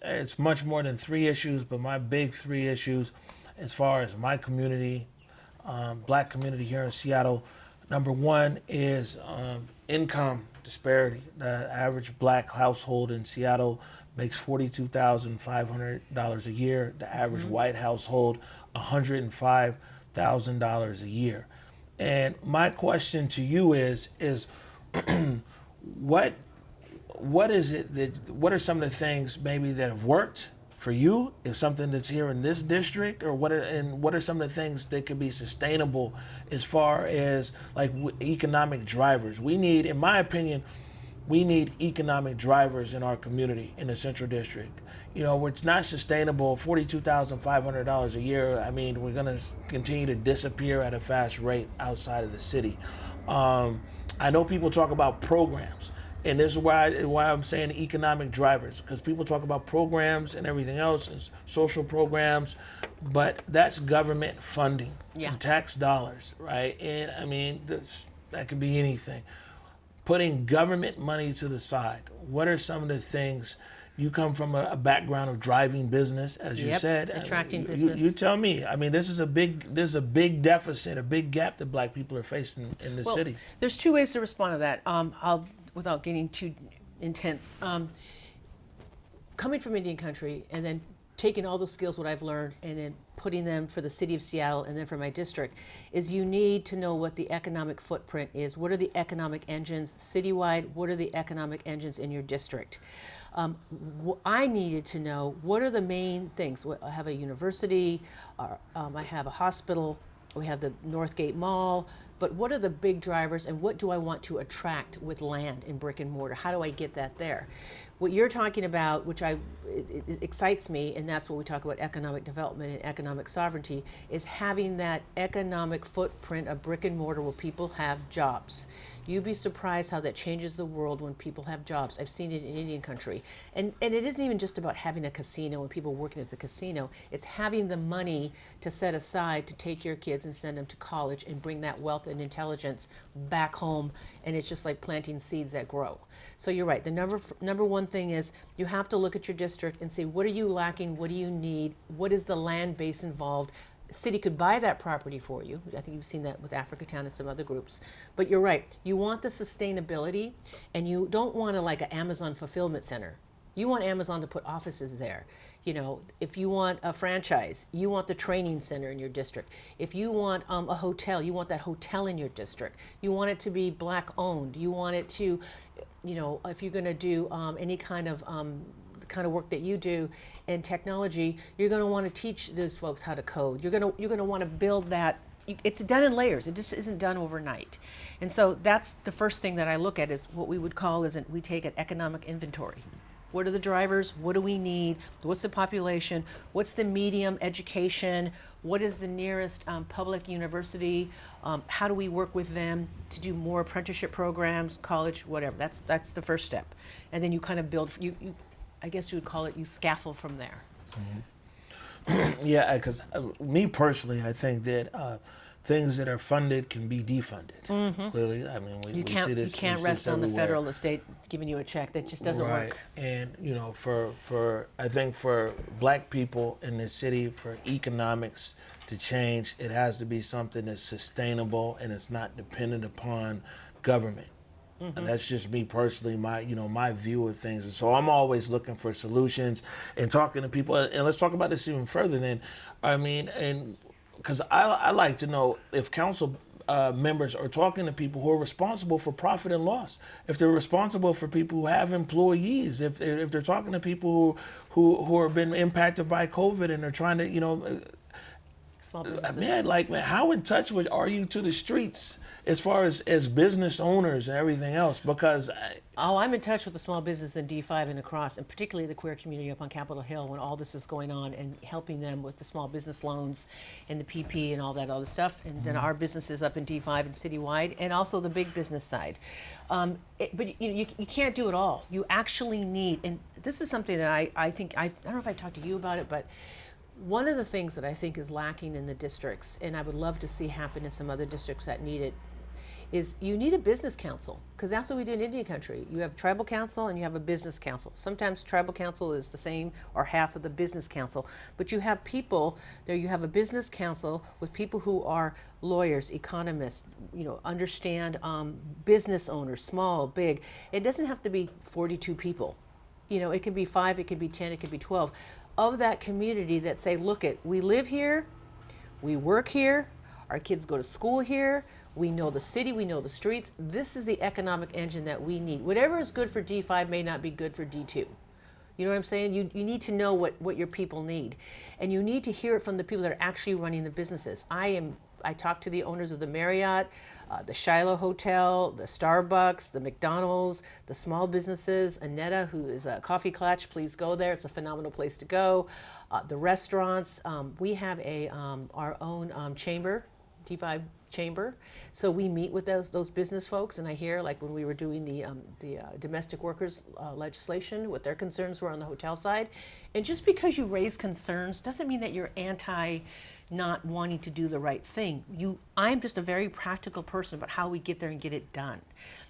S1: it's much more than 3 issues, but my big 3 issues as far as my community, black community here in Seattle, number 1 is income disparity. The average black household in Seattle makes $42,500 a year. The average white household, $105,000 a year. And my question to you is what is it what are some of the things maybe that have worked for you, if something that's here in this district, or what are some of the things that could be sustainable as far as like economic drivers? We need, in my opinion, economic drivers in our community in the Central District. Where it's not sustainable, $42,500 a year. I mean, we're going to continue to disappear at a fast rate outside of the city. I know people talk about programs, and this is why I'm saying economic drivers, because people talk about programs and everything else, and social programs, but that's government funding, and tax dollars, right? And I mean, that could be anything. Putting government money to the side. What are some of the things? You come from a background of driving business, as you said.
S2: Attracting business.
S1: You tell me. I mean, there's a big deficit, a big gap that black people are facing in the city. There's
S2: 2 ways to respond to that. Without getting too intense. Coming from Indian country and then taking all those skills, what I've learned, and then putting them for the city of Seattle and then for my district, is you need to know what the economic footprint is. What are the economic engines citywide? What are the economic engines in your district? I needed to know what are the main things. I have a university, I have a hospital, we have the Northgate Mall, but what are the big drivers and what do I want to attract with land in brick and mortar? How do I get that there? What you're talking about, which it excites me, and that's what we talk about economic development and economic sovereignty, is having that economic footprint of brick and mortar where people have jobs. You'd be surprised how that changes the world when people have jobs. I've seen it in Indian country. And it isn't even just about having a casino and people working at the casino. It's having the money to set aside to take your kids and send them to college and bring that wealth and intelligence back home. And it's just like planting seeds that grow. So you're right. The number 1 thing is you have to look at your district and say, what are you lacking? What do you need? What is the land base involved? City could buy that property for you. I think you've seen that with Africatown and some other groups. But you're right. You want the sustainability, and you don't want like an Amazon fulfillment center. You want Amazon to put offices there. If you want a franchise, you want the training center in your district. If you want a hotel, you want that hotel in your district. You want it to be black owned. You want it to, if you're going to do any kind of work that you do in technology, you're going to want to teach those folks how to code. You're going to want to build that. It's done in layers. It just isn't done overnight. And so that's the first thing that I look at, is what we would call we take an economic inventory. What are the drivers? What do we need? What's the population? What's the medium education? What is the nearest public university? How do we work with them to do more apprenticeship programs, college, whatever? That's the first step. And then you kind of build, I guess you would call it, you scaffold from there.
S1: Yeah, because me personally, I think that things that are funded can be defunded. Clearly, I mean, we see this.
S2: You can't rest on the federal estate giving you a check. That just doesn't work.
S1: And I think for black people in the city, for economics to change, it has to be something that's sustainable and it's not dependent upon government. And that's just me personally, my view of things. And so I'm always looking for solutions and talking to people. And let's talk about this even further then. Because I like to know if council members are talking to people who are responsible for profit and loss, if they're responsible for people who have employees, if they're talking to people who have been impacted by COVID and they're trying to,
S2: small businesses.
S1: Man, how in touch are you to the streets as far as business owners and everything else? Because
S2: I'm in touch with the small business in D5 and across, and particularly the queer community up on Capitol Hill when all this is going on, and helping them with the small business loans and the PP and all that other stuff. And then our businesses up in D5 and citywide, and also the big business side. But you can't do it all. You actually need, and this is something that I think, I don't know if I talked to you about it, but one of the things that I think is lacking in the districts, and I would love to see happen in some other districts that need it, is you need a business council, because that's what we do in Indian country. You have tribal council and you have a business council. Sometimes tribal council is the same or half of the business council, but you have people there. You have a business council with people who are lawyers, economists, understand business owners, small, big. It doesn't have to be 42 people. It can be 5, it could be 10, it could be 12 of that community that say, look, we live here, we work here, our kids go to school here, we know the city, we know the streets. This is the economic engine that we need. Whatever is good for D5 may not be good for D2. You know what I'm saying? You need to know what your people need. And you need to hear it from the people that are actually running the businesses. I talk to the owners of the Marriott, the Shiloh Hotel, the Starbucks, the McDonald's, the small businesses. Annetta, who is a coffee clutch, please go there. It's a phenomenal place to go. The restaurants. We have our own chamber, D5 chamber. So we meet with those business folks, and I hear, like when we were doing the domestic workers legislation, what their concerns were on the hotel side. And just because you raise concerns doesn't mean that you're anti not wanting to do the right thing. I'm just a very practical person about how we get there and get it done.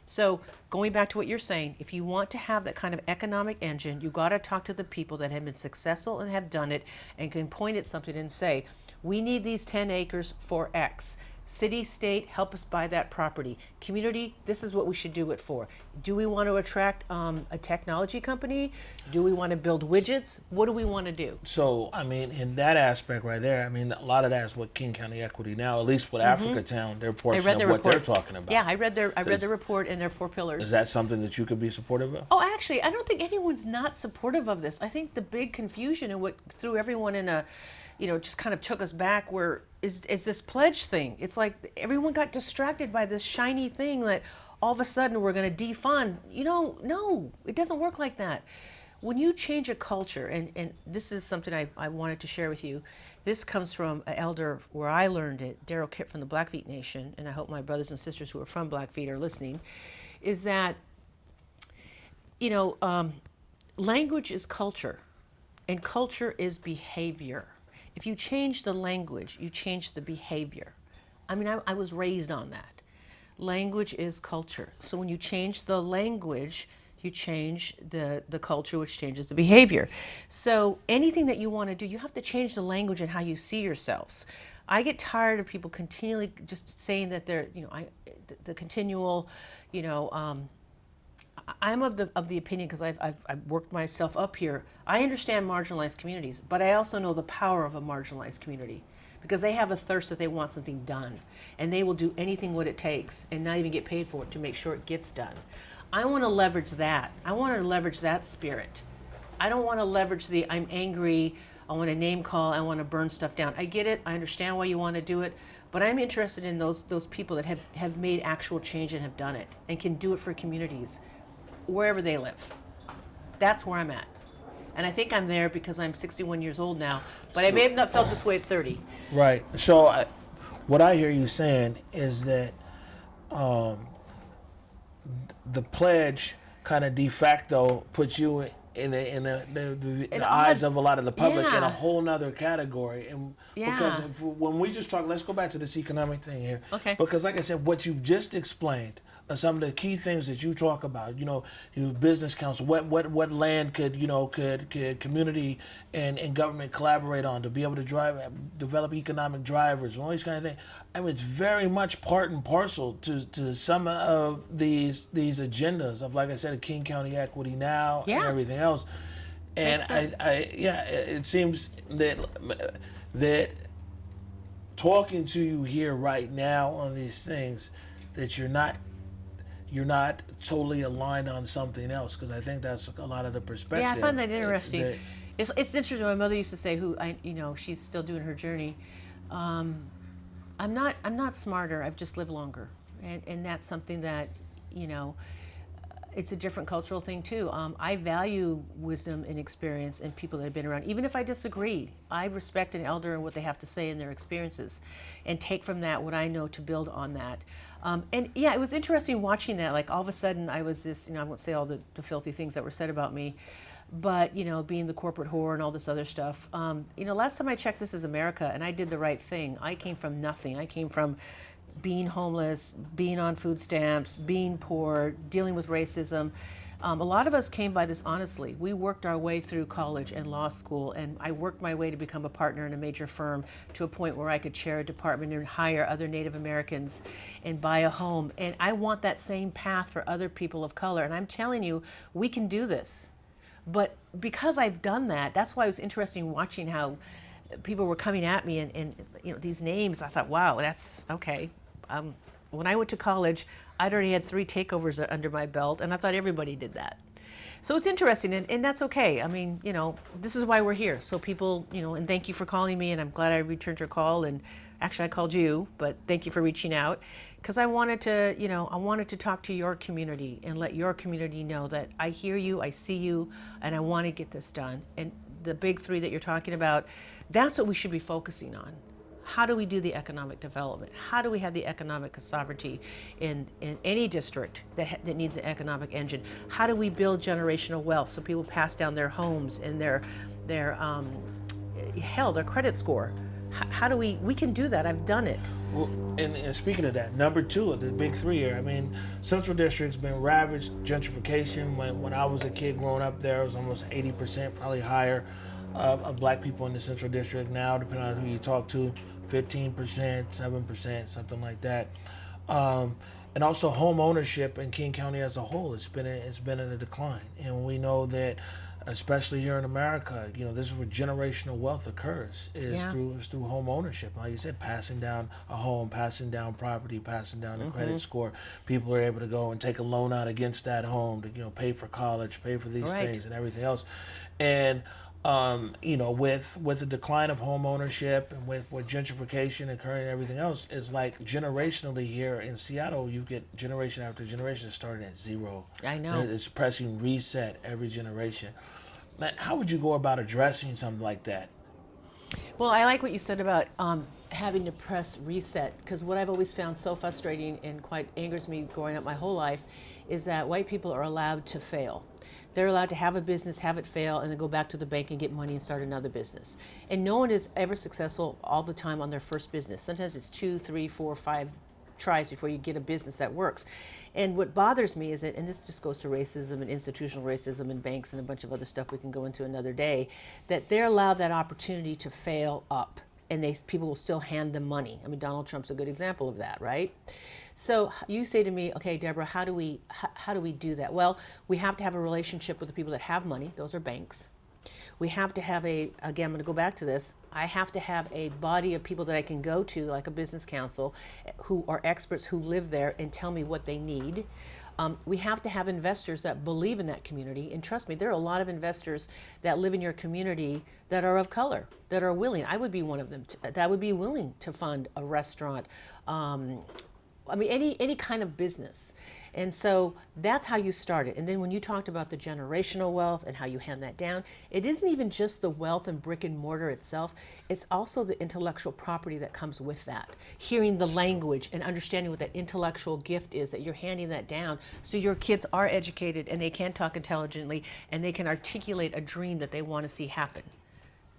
S2: So going back to what you're saying, if you want to have that kind of economic engine, you got to talk to the people that have been successful and have done it and can point at something and say, we need these 10 acres for X. City, state, help us buy that property. Community, this is what we should do it for. Do we want to attract a technology company? Do we want to build widgets? What do we want to do?
S1: So, in that aspect right there, a lot of that is what King County Equity now, at least with Africa Town, their portion of what they're talking about.
S2: Yeah, I read the report and their 4 pillars.
S1: Is that something that you could be supportive of?
S2: Oh, actually, I don't think anyone's not supportive of this. I think the big confusion and what threw everyone in a, just kind of took us back is this pledge thing. It's like everyone got distracted by this shiny thing that all of a sudden we're going to defund. No, it doesn't work like that. When you change a culture, and this is something I wanted to share with you. This comes from an elder where I learned it, Daryl Kipp from the Blackfeet Nation, and I hope my brothers and sisters who are from Blackfeet are listening, is that, language is culture, and culture is behavior. If you change the language, you change the behavior. I was raised on that. Language is culture. So when you change the language, you change the culture, which changes the behavior. So anything that you want to do, you have to change the language and how you see yourselves. I get tired of people continually just saying that they're, the continual, I'm of the opinion, because I've worked myself up here. I understand marginalized communities, but I also know the power of a marginalized community, because they have a thirst that they want something done, and they will do anything what it takes and not even get paid for it to make sure it gets done. I want to leverage that. I want to leverage that spirit. I don't want to leverage I'm angry, I want to name call, I want to burn stuff down. I get it. I understand why you want to do it. But I'm interested in those people that have made actual change and have done it and can do it for communities wherever they live. That's where I'm at. And I think I'm there because I'm 61 years old now, but I may have not felt this way at 30.
S1: Right. So what I hear you saying is that the pledge kind of de facto puts you in the eyes of a lot of the public in a whole nother category. And because when we just talk, let's go back to this economic thing here.
S2: Okay.
S1: Because like I said, what you just explained are some of the key things that you talk about. Your business council, what land could community and government collaborate on to be able to develop economic drivers, all these kind of things. It's very much part and parcel to some of these agendas of, like I said, King County Equity Now and everything else. And it seems that talking to you here right now on these things, that you're not totally aligned on something else, because I think that's a lot of the perspective.
S2: Yeah, I find that interesting. It's interesting. My mother used to say, she's still doing her journey. I'm not smarter. I've just lived longer, and that's something that, you know, it's a different cultural thing too. I value wisdom and experience and people that have been around. Even if I disagree, I respect an elder and what they have to say in their experiences, and take from that what I know to build on that. And yeah, it was interesting watching that. Like all of a sudden, I was this. You know, I won't say all the filthy things that were said about me, but you know, being the corporate whore and all this other stuff. You know, last time I checked, this is America, and I did the right thing. I came from nothing. I came from being homeless, being on food stamps, being poor, dealing with racism. A lot of us came by this honestly. We worked our way through college and law school, and I worked my way to become a partner in a major firm to a point where I could chair a department and hire other Native Americans and buy a home. And I want that same path for other people of color. And I'm telling you, we can do this. But because I've done that, that's why it was interesting watching how people were coming at me and you know, these names. I thought, wow, that's okay. When I went to college, I'd already had 3 takeovers under my belt, and I thought everybody did that. So it's interesting, and that's okay. I mean, you know, this is why we're here. So people, you know, and thank you for calling me, and I'm glad I returned your call. And actually, I called you, but thank you for reaching out, because I wanted to, you know, I wanted to talk to your community and let your community know that I hear you, I see you, and I want to get this done. And the big 3 that you're talking about, that's what we should be focusing on. How do we do the economic development? How do we have the economic sovereignty in any district that needs an economic engine? How do we build generational wealth so people pass down their homes and their credit score? How do we can do that. I've done it.
S1: Well, and speaking of that, number 2 of the big 3 here, I mean, Central District's been ravaged. Gentrification, when I was a kid growing up there, it was almost 80%, probably higher, of black people in the Central District. Now, depending on who you talk to, 15%, 7%, something like that. And also home ownership in King County as a whole, it's been in a decline. And we know that, especially here in America, you know, this is where generational wealth occurs, is through home ownership. Like you said, passing down a home, passing down property, passing down a credit score. People are able to go and take a loan out against that home to, you know, pay for college, pay for these things and everything else. And you know, with the decline of home ownership and with gentrification occurring and everything else, is like generationally here in Seattle, you get generation after generation starting at 0.
S2: I know.
S1: It's pressing reset every generation. How would you go about addressing something like that?
S2: Well, I like what you said about having to press reset, because what I've always found so frustrating and quite angers me growing up my whole life is that white people are allowed to fail. They're allowed to have a business, have it fail, and then go back to the bank and get money and start another business. And no one is ever successful all the time on their first business. Sometimes it's 2, 3, 4, 5 tries before you get a business that works. And what bothers me is that, and this just goes to racism and institutional racism and banks and a bunch of other stuff we can go into another day, that they're allowed that opportunity to fail up, and people will still hand them money. I mean, Donald Trump's a good example of that, right? So you say to me, okay, Deborah, how do we do that? Well, we have to have a relationship with the people that have money. Those are banks. We have to have again, I'm going to go back to this. I have to have a body of people that I can go to, like a business council, who are experts who live there and tell me what they need. We have to have investors that believe in that community. And trust me, there are a lot of investors that live in your community that are of color, that are willing. I would be one of them that would be willing to fund a restaurant. I mean, any kind of business. And so that's how you start it. And then when you talked about the generational wealth and how you hand that down, it isn't even just the wealth and brick and mortar itself, it's also the intellectual property that comes with that. Hearing the language and understanding what that intellectual gift is, that you're handing that down so your kids are educated and they can talk intelligently and they can articulate a dream that they want to see happen.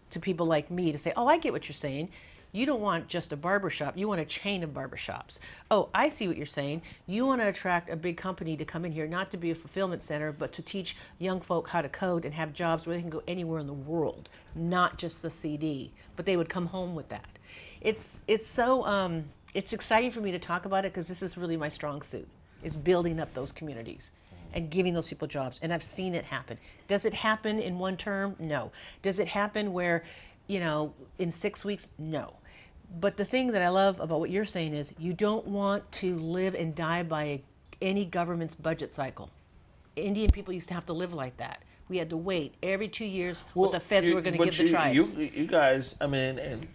S2: To people like me to say, oh, I get what you're saying. You don't want just a barbershop, you want a chain of barbershops. Oh, I see what you're saying. You want to attract a big company to come in here, not to be a fulfillment center, but to teach young folk how to code and have jobs where they can go anywhere in the world, not just the CD, but they would come home with that. It's so, it's exciting for me to talk about it because this is really my strong suit, is building up those communities and giving those people jobs. And I've seen it happen. Does it happen in one term? No. Does it happen where, you know, in 6 weeks? No. But the thing that I love about what you're saying is you don't want to live and die by any government's budget cycle. Indian people used to have to live like that. We had to wait every 2 years what the feds were going to give the tribes.
S1: You guys, I mean, and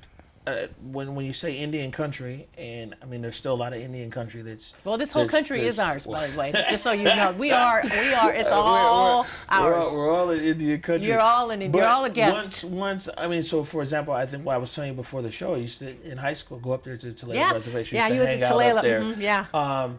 S1: when you say Indian country, and I mean, there's still a lot of Indian country that's.
S2: Well, this whole country is ours, by the way. Just so you know, we are. It's all ours.
S1: We're all in Indian country.
S2: You're all in. You're all a guest.
S1: Once, I mean, so for example, I think what I was telling you before the show, I used to in high school go up there to the Tulalip Reservation.
S2: Yeah,
S1: used
S2: you
S1: to
S2: were
S1: hang
S2: the
S1: out
S2: Tulalip.
S1: up there.
S2: Yeah.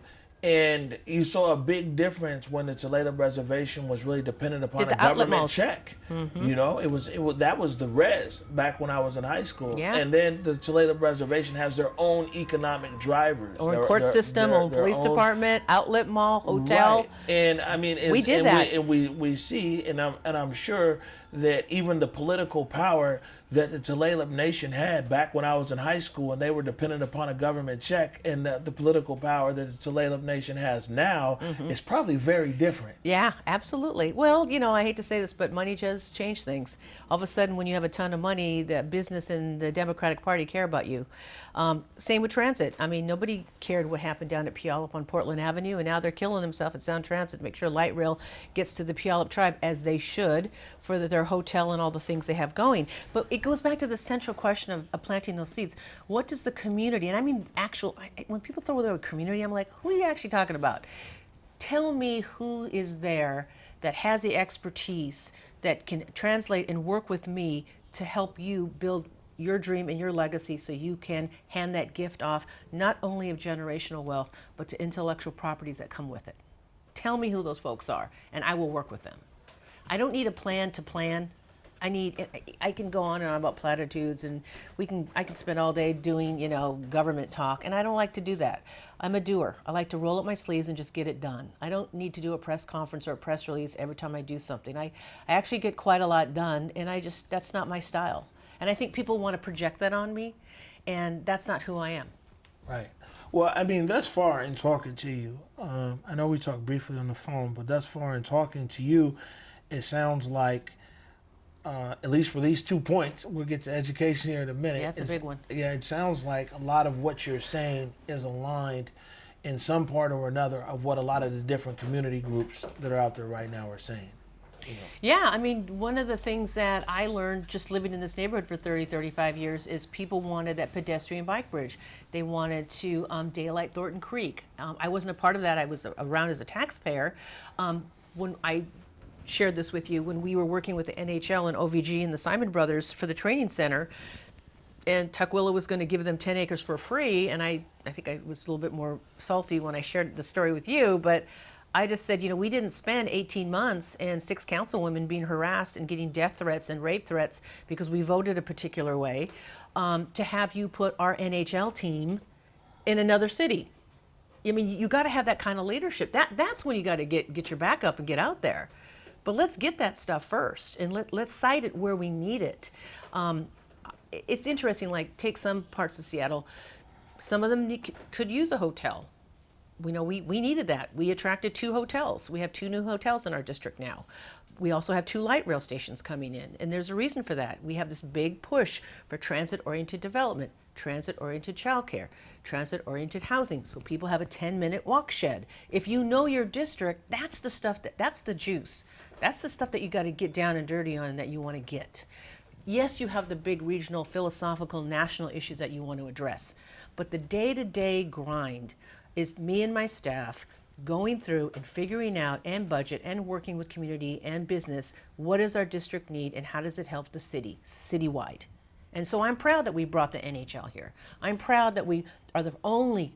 S1: And you saw a big difference when the Tulalip Reservation was really dependent upon a government check. You know, it was that was the res back when I was in high school.
S2: Yeah.
S1: And then the Tulalip Reservation has their own economic drivers.
S2: Or court system, or police department, outlet mall, hotel.
S1: Right. And I mean,
S2: we did that.
S1: We see, and I'm sure that even the political power that the Tulalip Nation had back when I was in high school, and they were dependent upon a government check, and the political power that the Tulalip Nation has now is probably very different.
S2: Yeah, absolutely. Well, you know, I hate to say this, but money does change things. All of a sudden, when you have a ton of money, the business and the Democratic Party care about you. Same with transit. I mean, nobody cared what happened down at Puyallup on Portland Avenue, and now they're killing themselves at Sound Transit to make sure light rail gets to the Puyallup tribe, as they should, for their hotel and all the things they have going. But it goes back to the central question of planting those seeds. What does the community, and I mean when people throw the word community, I'm like, who are you actually talking about? Tell me who is there that has the expertise that can translate and work with me to help you build your dream and your legacy, so you can hand that gift off, not only of generational wealth, but to intellectual properties that come with it. Tell me who those folks are, and I will work with them. I don't need a plan to plan. I can go on and on about platitudes, and I can spend all day doing, you know, government talk, and I don't like to do that. I'm a doer. I like to roll up my sleeves and just get it done. I don't need to do a press conference or a press release every time I do something. I actually get quite a lot done, and that's not my style. And I think people want to project that on me, and that's not who I am.
S1: Right. Well, I mean, thus far in talking to you, I know we talked briefly on the phone, but thus far in talking to you, it sounds like, at least for these 2 points, we'll get to education here in a minute.
S2: Yeah, it's a big one.
S1: Yeah, it sounds like a lot of what you're saying is aligned in some part or another of what a lot of the different community groups that are out there right now are saying. You know.
S2: Yeah, I mean, one of the things that I learned just living in this neighborhood for 35 years is people wanted that pedestrian bike bridge. They wanted to daylight Thornton Creek. I wasn't a part of that. I was around as a taxpayer. When I shared this with you, when we were working with the NHL and OVG and the Simon Brothers for the training center, and Tukwila was going to give them 10 acres for free, and I think I was a little bit more salty when I shared the story with you, but I just said, you know, we didn't spend 18 months and 6 councilwomen being harassed and getting death threats and rape threats because we voted a particular way, to have you put our NHL team in another city. I mean, you got to have that kind of leadership. That's when you got to get your back up and get out there. But let's get that stuff first, and let's cite it where we need it. It's interesting, like take some parts of Seattle. Some of them could use a hotel. We know we needed that. We attracted 2 hotels. We have 2 new hotels in our district now. We also have 2 light rail stations coming in, and there's a reason for that. We have this big push for transit-oriented development, transit-oriented childcare, transit-oriented housing, so people have a 10-minute walk shed. If you know your district, that's the stuff that's the juice. That's the stuff that you got to get down and dirty on and that you want to get. Yes, you have the big regional, philosophical, national issues that you want to address, but the day-to-day grind is me and my staff going through and figuring out and budget and working with community and business, what does our district need and how does it help the city, citywide. And so I'm proud that we brought the NHL here. I'm proud that we are the only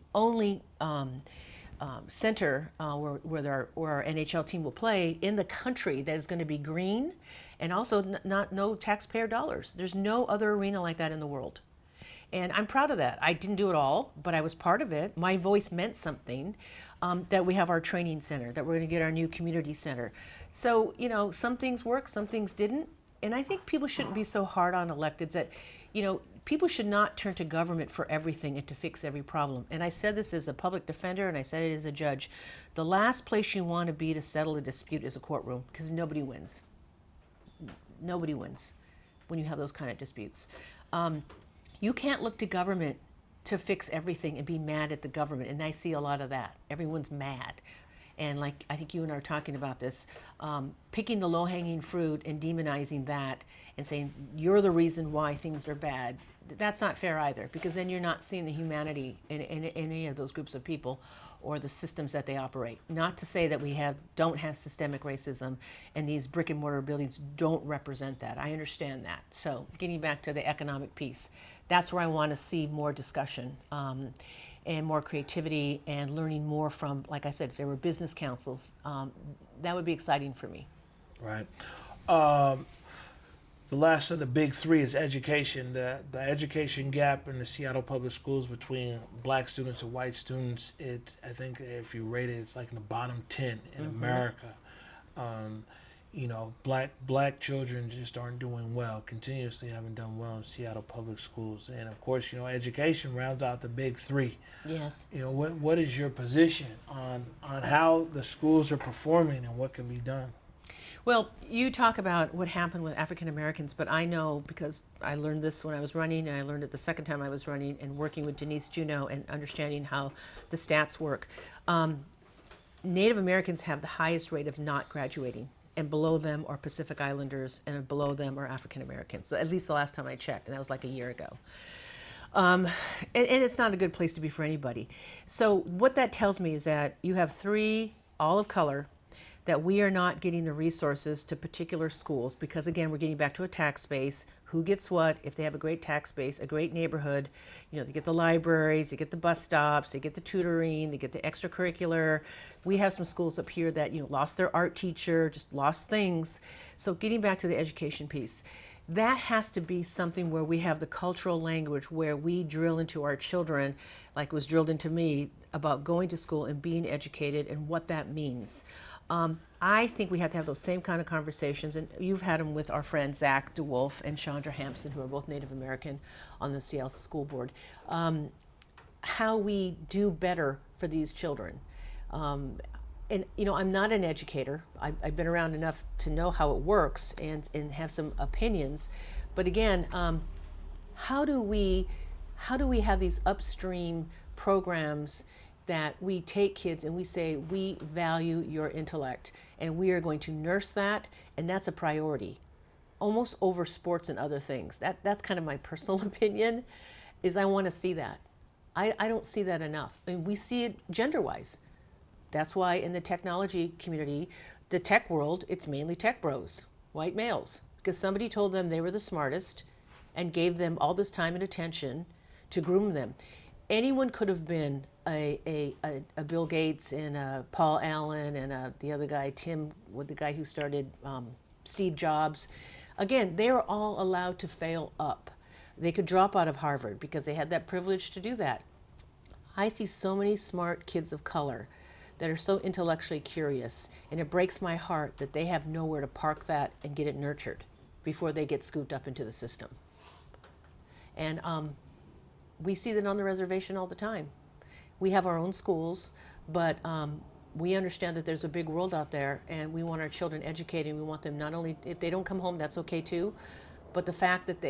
S2: center where our NHL team will play in the country that is going to be green and also no taxpayer dollars. There's no other arena like that in the world. And I'm proud of that. I didn't do it all, but I was part of it. My voice meant something, that we have our training center, that we're going to get our new community center. So, you know, some things worked, some things didn't. And I think people shouldn't be so hard on electeds that, you know, people should not turn to government for everything and to fix every problem. And I said this as a public defender, and I said it as a judge. The last place you want to be to settle a dispute is a courtroom, because nobody wins. Nobody wins when you have those kind of disputes. You can't look to government to fix everything and be mad at the government, and I see a lot of that. Everyone's mad. And like I think you and I are talking about this, picking the low-hanging fruit and demonizing that and saying you're the reason why things are bad, that's not fair either, because then you're not seeing the humanity in any of those groups of people or the systems that they operate. Not to say that we don't have systemic racism and these brick and mortar buildings don't represent that. I understand that. So getting back to the economic piece, that's where I want to see more discussion and more creativity and learning more from, like I said, if there were business councils, that would be exciting for me.
S1: Right. The last of the big three is education. The education gap in the Seattle public schools between black students and white students, I think if you rate it, it's like in the bottom 10 in America. Black children just aren't doing well, continuously haven't done well in Seattle public schools. And of course, education rounds out the big three.
S2: Yes.
S1: What is your position on how the schools are performing and what can be done?
S2: Well, you talk about what happened with African Americans, but I know because I learned this when I was running, and I learned it the second time I was running and working with Denise Juneau and understanding how the stats work. Native Americans have the highest rate of not graduating, and below them are Pacific Islanders, and below them are African Americans, at least the last time I checked, and that was like a year ago. And it's not a good place to be for anybody. So what that tells me is that you have three, all of color, that we are not getting the resources to particular schools because, again, we're getting back to a tax base. Who gets what? If they have a great tax base, a great neighborhood, they get the libraries, they get the bus stops, they get the tutoring, they get the extracurricular. We have some schools up here that, lost their art teacher, just lost things. So getting back to the education piece, that has to be something where we have the cultural language where we drill into our children, like was drilled into me, about going to school and being educated and what that means. I think we have to have those same kind of conversations, and you've had them with our friends Zach DeWolf and Chandra Hampson, who are both Native American on the Seattle School Board, how we do better for these children. And I'm not an educator. I've been around enough to know how it works and have some opinions, but again, how do we have these upstream programs that we take kids and we say, we value your intellect and we are going to nurse that, and that's a priority, almost over sports and other things. That's kind of my personal opinion, is I want to see that. I don't see that enough. I mean, we see it gender-wise. That's why in the technology community, the tech world, it's mainly tech bros, white males, because somebody told them they were the smartest and gave them all this time and attention to groom them. Anyone could have been a Bill Gates and a Paul Allen and the other guy, Tim, with the guy who started Steve Jobs. Again, they are all allowed to fail up. They could drop out of Harvard because they had that privilege to do that. I see so many smart kids of color that are so intellectually curious, and it breaks my heart that they have nowhere to park that and get it nurtured before they get scooped up into the system. And we see that on the reservation all the time. We have our own schools, but we understand that there's a big world out there, and we want our children educated. We want them not only, if they don't come home, that's okay too, but the fact that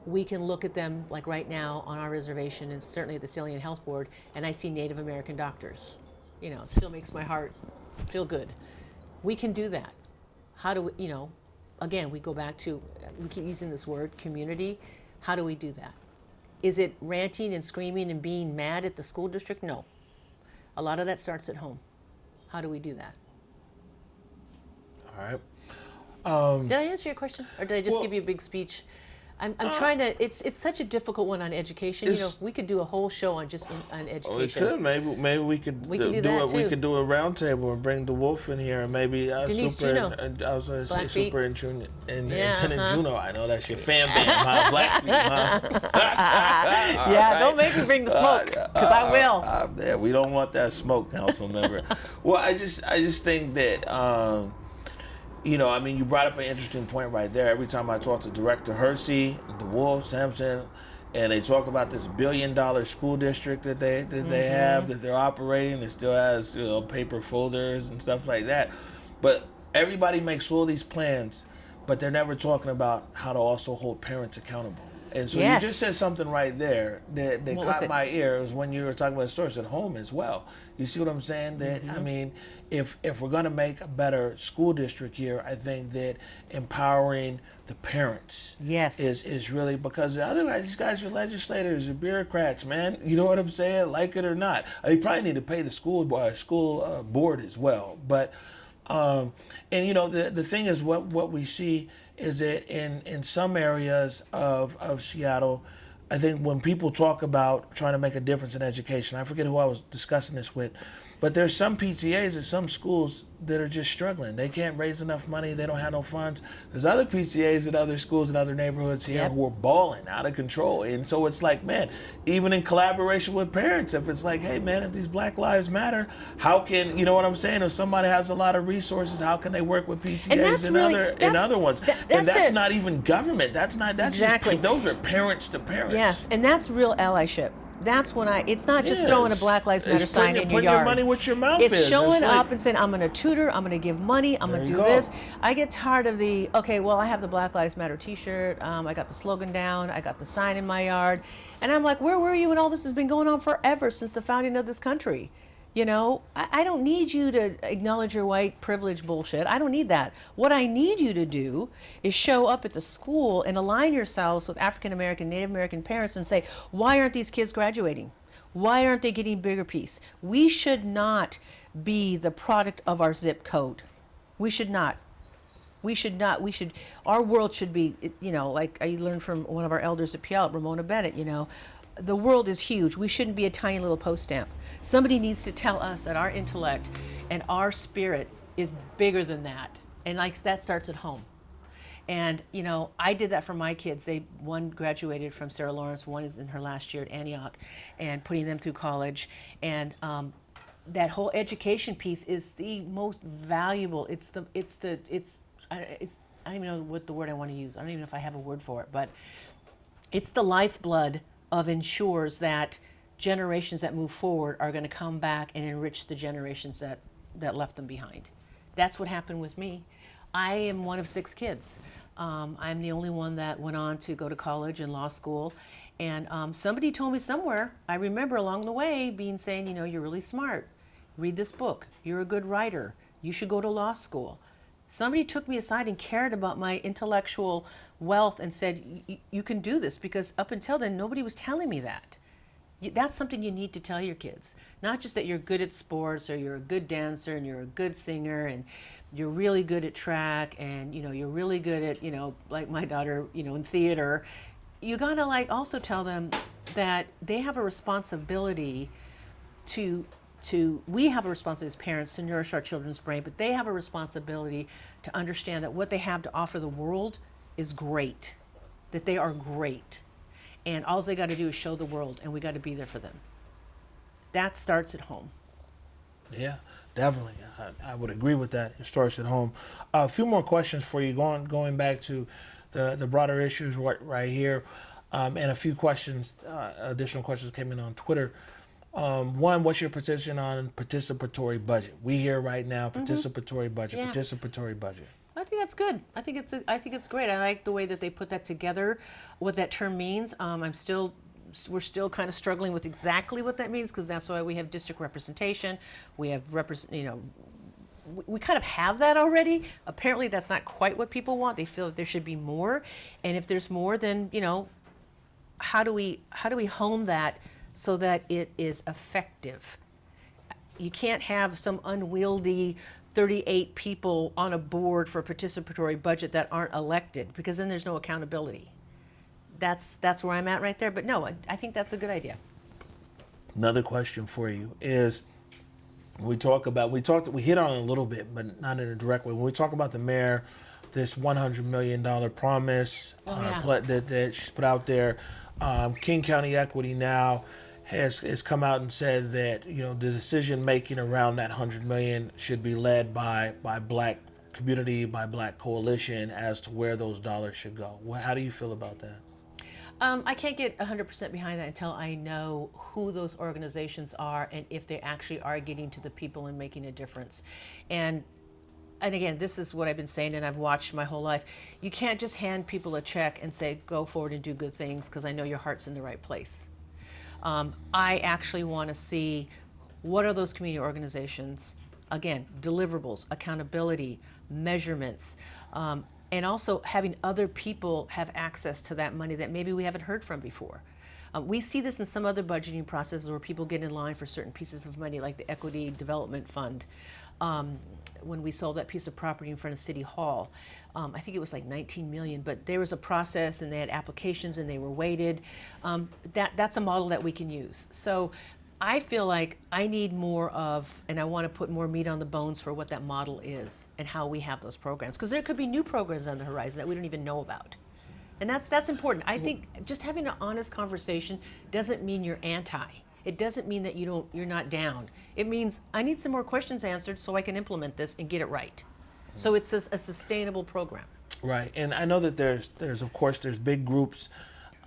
S2: we can look at them, like right now on our reservation, and certainly at the Salient Health Board, and I see Native American doctors. It still makes my heart feel good. We can do that. How do we, again, we go back to, we keep using this word, community. How do we do that? Is it ranting and screaming and being mad at the school district? No. A lot of that starts at home. How do we do that?
S1: All right.
S2: Did I answer your question, or did I just give you a big speech? I'm trying to. It's such a difficult one on education. We could do a whole show on just on education.
S1: Oh, we could. Maybe we could do
S2: that
S1: it.
S2: Too.
S1: We could do a roundtable and bring DeWolf in here, and maybe
S2: Denise Juneau.
S1: I was going to say
S2: Blackfeet.
S1: Super and Lieutenant Juneau. I know that's your fan band, huh? Blackfeet, huh?
S2: Yeah, don't make me bring the smoke, because I will.
S1: Yeah, we don't want that smoke, council member. Well, I just think that. You brought up an interesting point right there. Every time I talk to Director Hersey, DeWolf, Sampson, and they talk about this $1 billion school district that they have, that they're operating, it still has paper folders and stuff like that. But everybody makes all these plans, but they're never talking about how to also hold parents accountable. And so
S2: Yes.
S1: you just said something right there that
S2: What was
S1: caught
S2: it?
S1: my ear. It was when you were talking about stores at home as well. You see what I'm saying? That
S2: Mm-hmm.
S1: I mean, if we're going to make a better school district here, I think that empowering the parents
S2: Yes.
S1: is really, because otherwise these guys are legislators or bureaucrats, man. You know what I'm saying? Like it or not, you probably need to pay the school board as well. But and you know the thing is, what we see is that in some areas of Seattle, I think when people talk about trying to make a difference in education, I forget who I was discussing this with, but there's some PTAs at some schools that are just struggling. They can't raise enough money. They don't have no funds. There's other PTAs at other schools in other neighborhoods here
S2: Yep.
S1: who are balling out of control. And so it's like, man, even in collaboration with parents, if it's like, hey, man, if these Black Lives Matter, how can, you know what I'm saying? If somebody has a lot of resources, how can they work with
S2: And
S1: PTAs
S2: that's
S1: and
S2: really-
S1: other
S2: that's-
S1: ones?
S2: that-
S1: And
S2: that's
S1: that's
S2: it.
S1: not even government. That's
S2: Exactly.
S1: just, those are parents to parents.
S2: Yes, and that's real allyship. That's when it's not just throwing a
S1: Yes.
S2: Black Lives Matter
S1: It's
S2: sign
S1: putting
S2: in your
S1: your
S2: yard.
S1: money where your mouth
S2: It's
S1: is.
S2: showing
S1: It's like-
S2: up and saying, I'm going to tutor, I'm going to give money, I'm going to
S1: There
S2: do
S1: you go.
S2: this. I get tired of okay, well, I have the Black Lives Matter t-shirt, I got the slogan down, I got the sign in my yard. And I'm like, where were you when all this has been going on forever, since the founding of this country? You know, I don't need you to acknowledge your white privilege bullshit. I don't need that. What I need you to do is show up at the school and align yourselves with African American, Native American parents and say, why aren't these kids graduating? Why aren't they getting bigger piece? We should not be the product of our zip code. We should not. Our world should be, you know, like I learned from one of our elders at Puyallup, Ramona Bennett, you know, the world is huge. We shouldn't be a tiny little post stamp. Somebody needs to tell us that our intellect and our spirit is bigger than that. And like that starts at home. And, you know, I did that for my kids. One graduated from Sarah Lawrence, one is in her last year at Antioch, and putting them through college. And that whole education piece is the most valuable. I don't even know what the word I want to use. I don't even know if I have a word for it, but it's the lifeblood of ensures that generations that move forward are going to come back and enrich the generations that left them behind. That's what happened with me. I am one of 6 kids. I'm the only one that went on to go to college and law school. And somebody told me somewhere, I remember along the way saying, you know, you're really smart. Read this book. You're a good writer. You should go to law school. Somebody took me aside and cared about my intellectual wealth and said, you can do this, because up until then, nobody was telling me that. That's something you need to tell your kids. Not just that you're good at sports or you're a good dancer and you're a good singer and you're really good at track and, you know, you're really good at, you know, like my daughter, you know, in theater. You gotta also tell them that they have a responsibility we have a responsibility as parents to nourish our children's brain, but they have a responsibility to understand that what they have to offer the world is great, that they are great. And all they got to do is show the world, and we got to be there for them. That starts at home.
S1: Yeah, definitely. I would agree with that. It starts at home. A few more questions for you, going back to the broader issues right here, and a few questions, additional questions came in on Twitter. One, what's your position on participatory budget? We hear right now participatory budget,
S2: Yeah.
S1: participatory budget.
S2: I think that's good. I think it's great. I like the way that they put that together, what that term means. We're still kind of struggling with exactly what that means, because that's why we have district representation. We have we kind of have that already. Apparently, that's not quite what people want. They feel that there should be more, and if there's more, then, you know, how do we hone that so that it is effective? You can't have some unwieldy 38 people on a board for a participatory budget that aren't elected, because then there's no accountability. That's where I'm at right there. But no, I think that's a good idea.
S1: Another question for you is, we hit on it a little bit, but not in a direct way. When we talk about the mayor, this $100 million promise that she's put out there, King County Equity now has come out and said that, you know, the decision making around that $100 million should be led by Black community, by Black coalition, as to where those dollars should go. How do you feel about that?
S2: I can't get 100% behind that until I know who those organizations are and if they actually are getting to the people and making a difference. And and again, this is what I've been saying and I've watched my whole life. You can't just hand people a check and say, go forward and do good things because I know your heart's in the right place. I actually want to see what are those community organizations, again, deliverables, accountability, measurements, and also having other people have access to that money that maybe we haven't heard from before. We see this in some other budgeting processes where people get in line for certain pieces of money, like the Equity Development Fund. When we sold that piece of property in front of City Hall, I think it was like 19 million, but there was a process and they had applications and they were weighted. That's a model that we can use. So I feel like I need more of, and I want to put more meat on the bones for what that model is and how we have those programs. Because there could be new programs on the horizon that we don't even know about. And that's important. I think just having an honest conversation doesn't mean you're anti. It doesn't mean that you're not down. It means I need some more questions answered so I can implement this and get it right. So it's a sustainable program.
S1: Right, and I know that there's of course there's big groups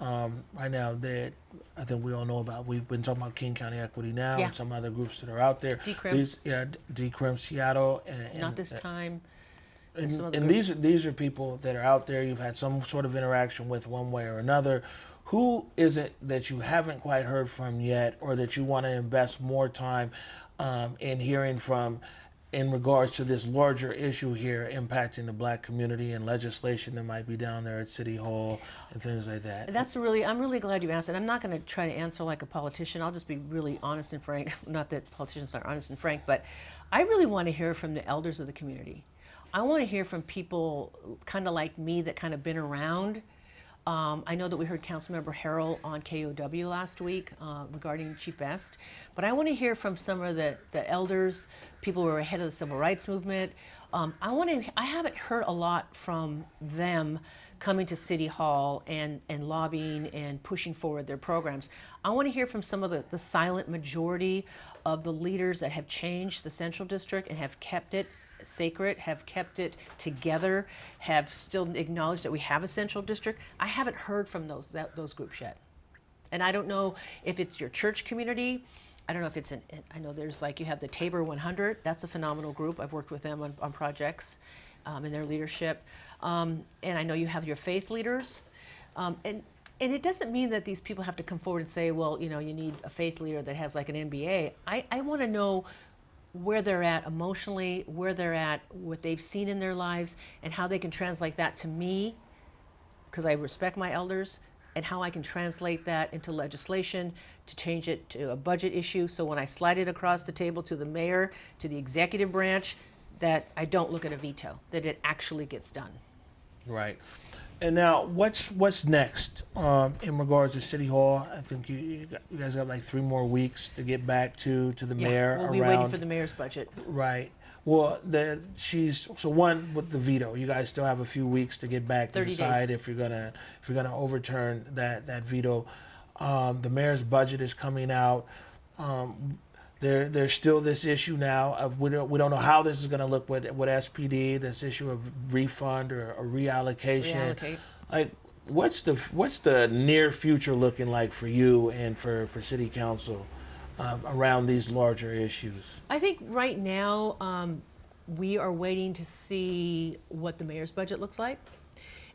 S1: right now that I think we all know about. We've been talking about King County Equity now,
S2: Yeah.
S1: and some other groups that are out there.
S2: Decrim.
S1: Decrim Seattle, and
S2: Not this time.
S1: And,
S2: Some other
S1: and
S2: groups.
S1: these are people that are out there you've had some sort of interaction with one way or another. Who is it that you haven't quite heard from yet, or that you want to invest more time in hearing from in regards to this larger issue here impacting the Black community and legislation that might be down there at City Hall and things like that?
S2: I'm really glad you asked, and I'm not going to try to answer like a politician. I'll just be really honest and frank. Not that politicians aren't honest and frank, but I really want to hear from the elders of the community. I want to hear from people kind of like me that kind of been around. I know that we heard Councilmember Harrell on KOW last week regarding Chief Best, but I want to hear from some of the elders, people who are ahead of the civil rights movement. I haven't heard a lot from them coming to City Hall and lobbying and pushing forward their programs. I want to hear from some of the silent majority of the leaders that have changed the Central District and have kept it sacred, have kept it together, have still acknowledged that we have a Central District. I haven't heard from those groups yet. And I don't know if it's your church community. I don't know if it's I know there's like, you have the Tabor 100. That's a phenomenal group. I've worked with them on projects in their leadership. And I know you have your faith leaders. And it doesn't mean that these people have to come forward and say, well, you need a faith leader that has like an MBA. I want to know where they're at emotionally, where they're at, what they've seen in their lives, and how they can translate that to me, because I respect my elders, and how I can translate that into legislation to change it to a budget issue. So when I slide it across the table to the mayor, to the executive branch, that I don't look at a veto, that it actually gets done.
S1: Right. And now, what's next in regards to City Hall? I think you guys have like 3 more weeks to get back to the mayor.
S2: We'll be waiting for the mayor's budget.
S1: Right. Well, one with the veto. You guys still have a few weeks to get back to
S2: 30
S1: decide
S2: days.
S1: if you're gonna overturn that veto. The mayor's budget is coming out. There's still this issue now of we don't know how this is going to look with SPD. This issue of refund or reallocation.
S2: Reallocate.
S1: Like, what's the near future looking like for you and for City Council around these larger issues?
S2: I think right now we are waiting to see what the mayor's budget looks like.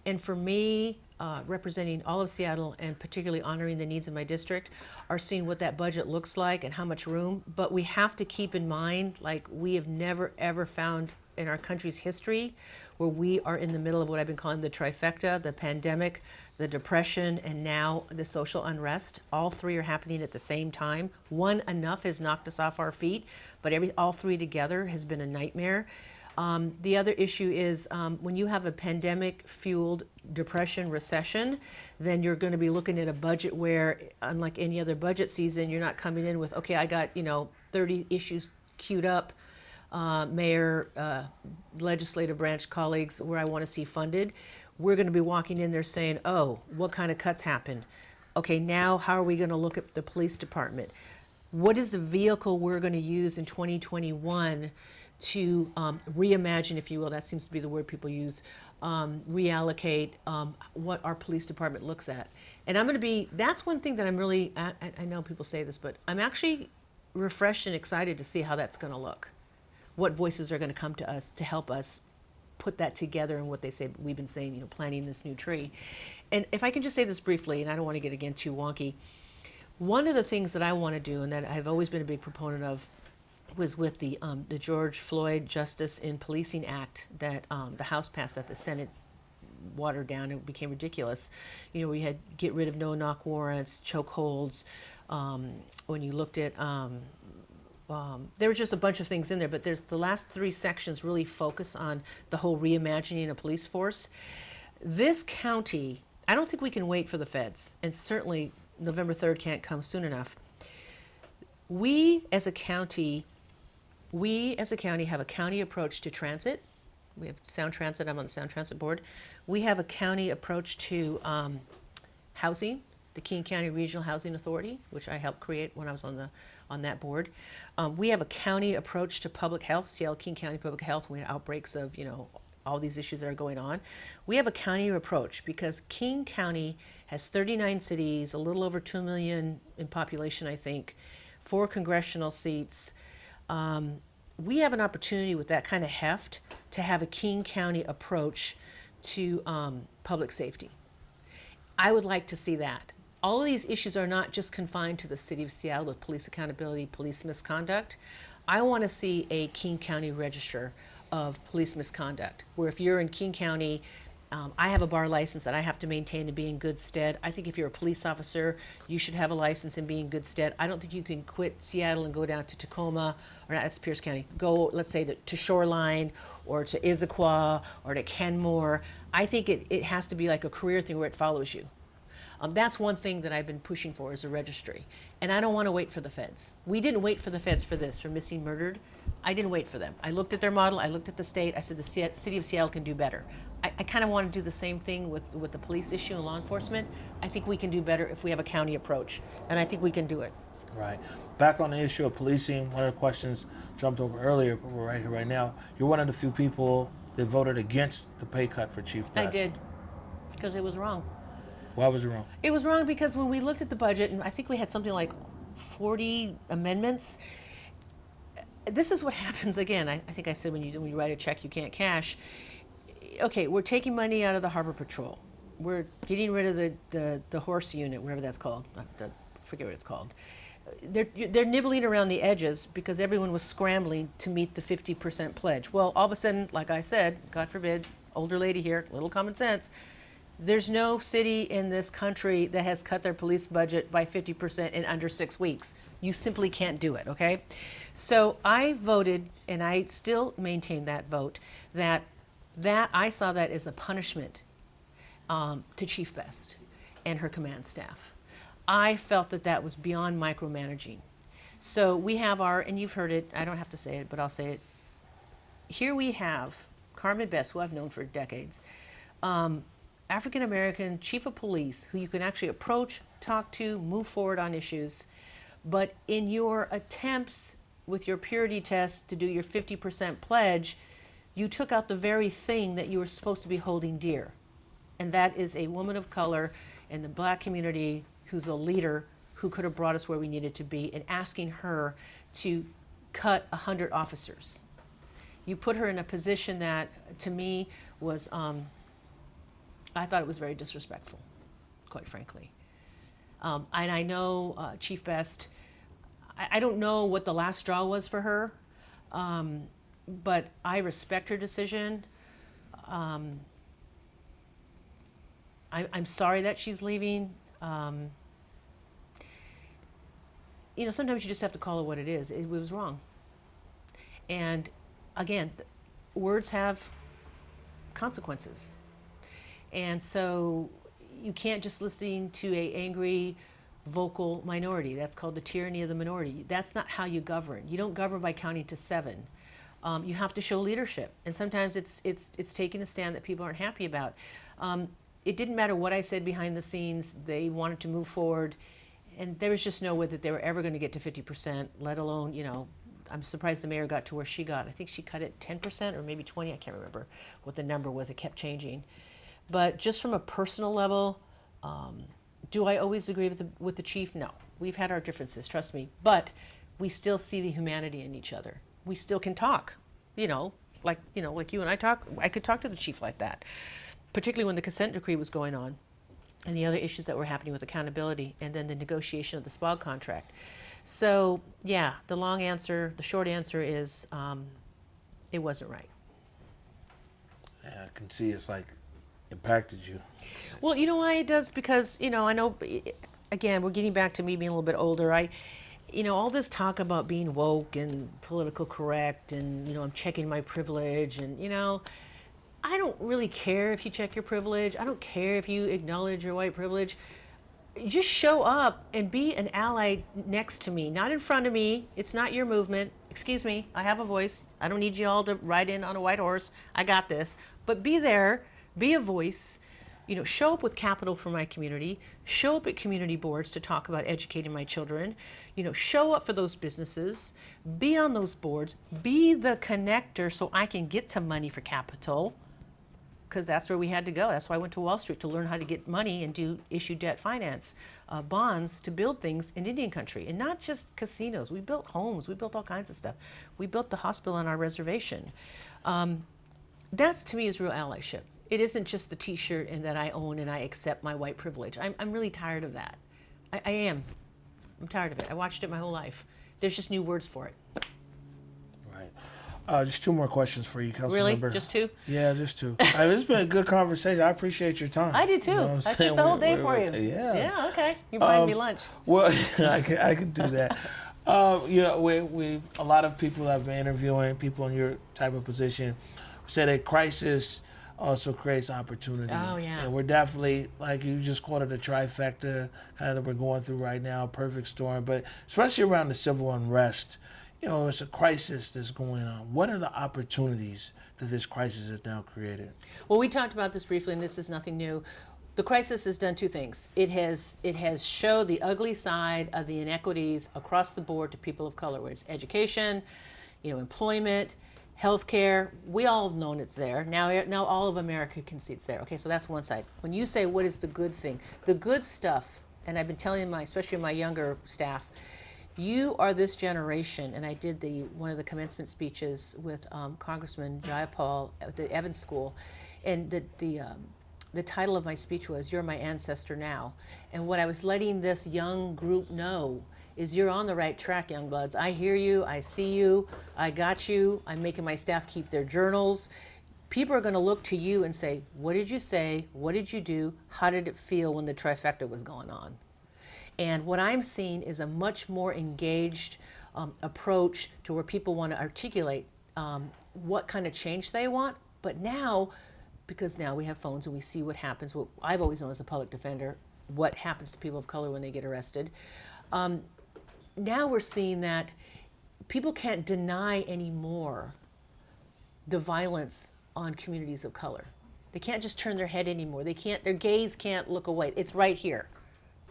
S2: And for me, representing all of Seattle and particularly honoring the needs of my district, are seeing what that budget looks like and how much room. But we have to keep in mind, like, we have never ever found in our country's history where we are in the middle of what I've been calling the trifecta: the pandemic, the depression, and now the social unrest. All 3 are happening at the same time. One enough has knocked us off our feet, but all 3 together has been a nightmare. The other issue is when you have a pandemic-fueled depression, recession, then you're going to be looking at a budget where, unlike any other budget season, you're not coming in with, okay, I got 30 issues queued up, mayor, legislative branch colleagues, where I want to see funded. We're going to be walking in there saying, oh, what kind of cuts happened? Okay, now how are we going to look at the police department? What is the vehicle we're going to use in 2021 to reimagine, if you will, that seems to be the word people use, reallocate what our police department looks at. And that's one thing that I'm really, I know people say this, but I'm actually refreshed and excited to see how that's going to look. what voices are going to come to us to help us put that together and what they say we've been saying, you know, planting this new tree. And if I can just say this briefly, and I don't want to get again too wonky, one of the things that I want to do and that I've always been a big proponent of was with the George Floyd Justice in Policing Act that the House passed, that the Senate watered down. It became ridiculous. You know, we had get rid of no-knock warrants, chokeholds. When you looked at, there were just a bunch of things in there, but there's the last 3 sections really focus on the whole reimagining a police force. This county, I don't think we can wait for the feds, and certainly November 3rd can't come soon enough. We as a county have a county approach to transit. We have Sound Transit. I'm on the Sound Transit Board. We have a county approach to housing, the King County Regional Housing Authority, which I helped create when I was on that board. We have a county approach to public health, Seattle King County Public Health. We have outbreaks of, you know, all these issues that are going on. We have a county approach because King County has 39 cities, a little over 2 million in population, I think, 4 congressional seats. We have an opportunity with that kind of heft to have a King County approach to public safety. I would like to see that. All of these issues are not just confined to the city of Seattle with police accountability, police misconduct. I want to see a King County register of police misconduct, where if you're in King County, I have a bar license that I have to maintain to be in good stead. I think if you're a police officer, you should have a license and be in good stead. I don't think you can quit Seattle and go down to Tacoma, or not, that's Pierce County, go, let's say, to Shoreline, or to Issaquah, or to Kenmore. I think it has to be like a career thing where it follows you. That's one thing that I've been pushing for is a registry. And I don't want to wait for the feds. We didn't wait for the feds for this, for missing murdered. I didn't wait for them. I looked at their model, I looked at the state, I said the city of Seattle can do better. I kind of want to do the same thing with the police issue and law enforcement. I think we can do better if we have a county approach, and I think we can do it.
S1: Right. Back on the issue of policing, one of the questions jumped over earlier, but we're right here right now. You're one of the few people that voted against the pay cut for Chief Best.
S2: I did, because it was wrong.
S1: Why was it wrong?
S2: It was wrong because when we looked at the budget, and I think we had something like 40 amendments, this is what happens again. I think I said when you write a check you can't cash. Okay, we're taking money out of the Harbor Patrol. We're getting rid of the horse unit, whatever that's called. I forget what it's called. They're nibbling around the edges because everyone was scrambling to meet the 50% pledge. Well, all of a sudden, like I said, God forbid, older lady here, little common sense, there's no city in this country that has cut their police budget by 50% in under 6 weeks. You simply can't do it, okay? So I voted, and I still maintain that vote, that I saw that as a punishment to Chief Best and her command staff. I felt that was beyond micromanaging. So we have and you've heard it, I don't have to say it, but I'll say it. Here we have Carmen Best, who I've known for decades, African-American chief of police who you can actually approach, talk to, move forward on issues. But in your attempts with your purity test to do your 50% pledge, you took out the very thing that you were supposed to be holding dear. And that is a woman of color in the Black community who's a leader who could have brought us where we needed to be, and asking her to cut 100 officers. You put her in a position that, to me, was, I thought it was very disrespectful, quite frankly. And I know Chief Best, I don't know what the last straw was for her, but I respect her decision. I'm sorry that she's leaving. You know, sometimes you just have to call it what it is. It was wrong. And again, words have consequences. And so you can't just listen to an angry, vocal minority. That's called the tyranny of the minority. That's not how you govern. You don't govern by counting to 7. You have to show leadership. And sometimes it's taking a stand that people aren't happy about. It didn't matter what I said behind the scenes. They wanted to move forward. And there was just no way that they were ever going to get to 50%, let alone, you know, I'm surprised the mayor got to where she got. I think she cut it 10% or maybe 20. I can't remember what the number was. It kept changing. But just from a personal level, do I always agree with the chief? No. We've had our differences, trust me. But we still see the humanity in each other. We still can talk. like you and I talk, I could talk to the chief like that, particularly when the consent decree was going on and the other issues that were happening with accountability and then the negotiation of the SPOG contract. So yeah, the short answer is it wasn't right.
S1: Yeah, I can see it's like impacted you.
S2: Well, you know why it does? Because, I know, again, we're getting back to me being a little bit older. All this talk about being woke and political correct and, I'm checking my privilege and, I don't really care if you check your privilege. I don't care if you acknowledge your white privilege. Just show up and be an ally next to me, not in front of me. It's not your movement. Excuse me, I have a voice. I don't need you all to ride in on a white horse. I got this. But be there, be a voice, show up with capital for my community, show up at community boards to talk about educating my children, show up for those businesses, be on those boards, be the connector so I can get to money for capital. Because that's where we had to go. That's why I went to Wall Street, to learn how to get money and issue debt finance, bonds to build things in Indian country. And not just casinos. We built homes. We built all kinds of stuff. We built the hospital on our reservation. That's, to me, is real allyship. It isn't just the T-shirt and that I own and I accept my white privilege. I'm really tired of that. I am. I'm tired of it. I watched it my whole life. There's just new words for it.
S1: Right. Just two more questions for you, Councilmember.
S2: Really? Just two?
S1: Yeah, just two. It's been a good conversation. I appreciate your time.
S2: I did too. I took the whole day for you.
S1: Yeah.
S2: Yeah, okay. You're buying me lunch.
S1: Well, I can do that. We a lot of people I've been interviewing, people in your type of position, said a crisis also creates opportunity.
S2: Oh, yeah.
S1: And we're definitely, like you just called it, a trifecta kind of that we're going through right now, perfect storm. But especially around the civil unrest, it's a crisis that's going on. What are the opportunities that this crisis has now created?
S2: Well, we talked about this briefly, and this is nothing new. The crisis has done two things. It has showed the ugly side of the inequities across the board to people of color, whether it's education, employment, healthcare. We all have known it's there. Now all of America can see it's there. Okay, so that's one side. When you say what is the good thing, the good stuff, and I've been telling especially my younger staff, you are this generation, and I did one of the commencement speeches with Congressman Jayapal at the Evans School, and the title of my speech was, "You're my ancestor now." And what I was letting this young group know is you're on the right track, young bloods. I hear you, I see you, I got you, I'm making my staff keep their journals. People are gonna look to you and say, what did you say, what did you do, how did it feel when the trifecta was going on? And what I'm seeing is a much more engaged approach to where people want to articulate what kind of change they want. But now, because now we have phones and we see what happens, what I've always known as a public defender, what happens to people of color when they get arrested. Now we're seeing that people can't deny anymore the violence on communities of color. They can't just turn their head anymore. Their gaze can't look away. It's right here.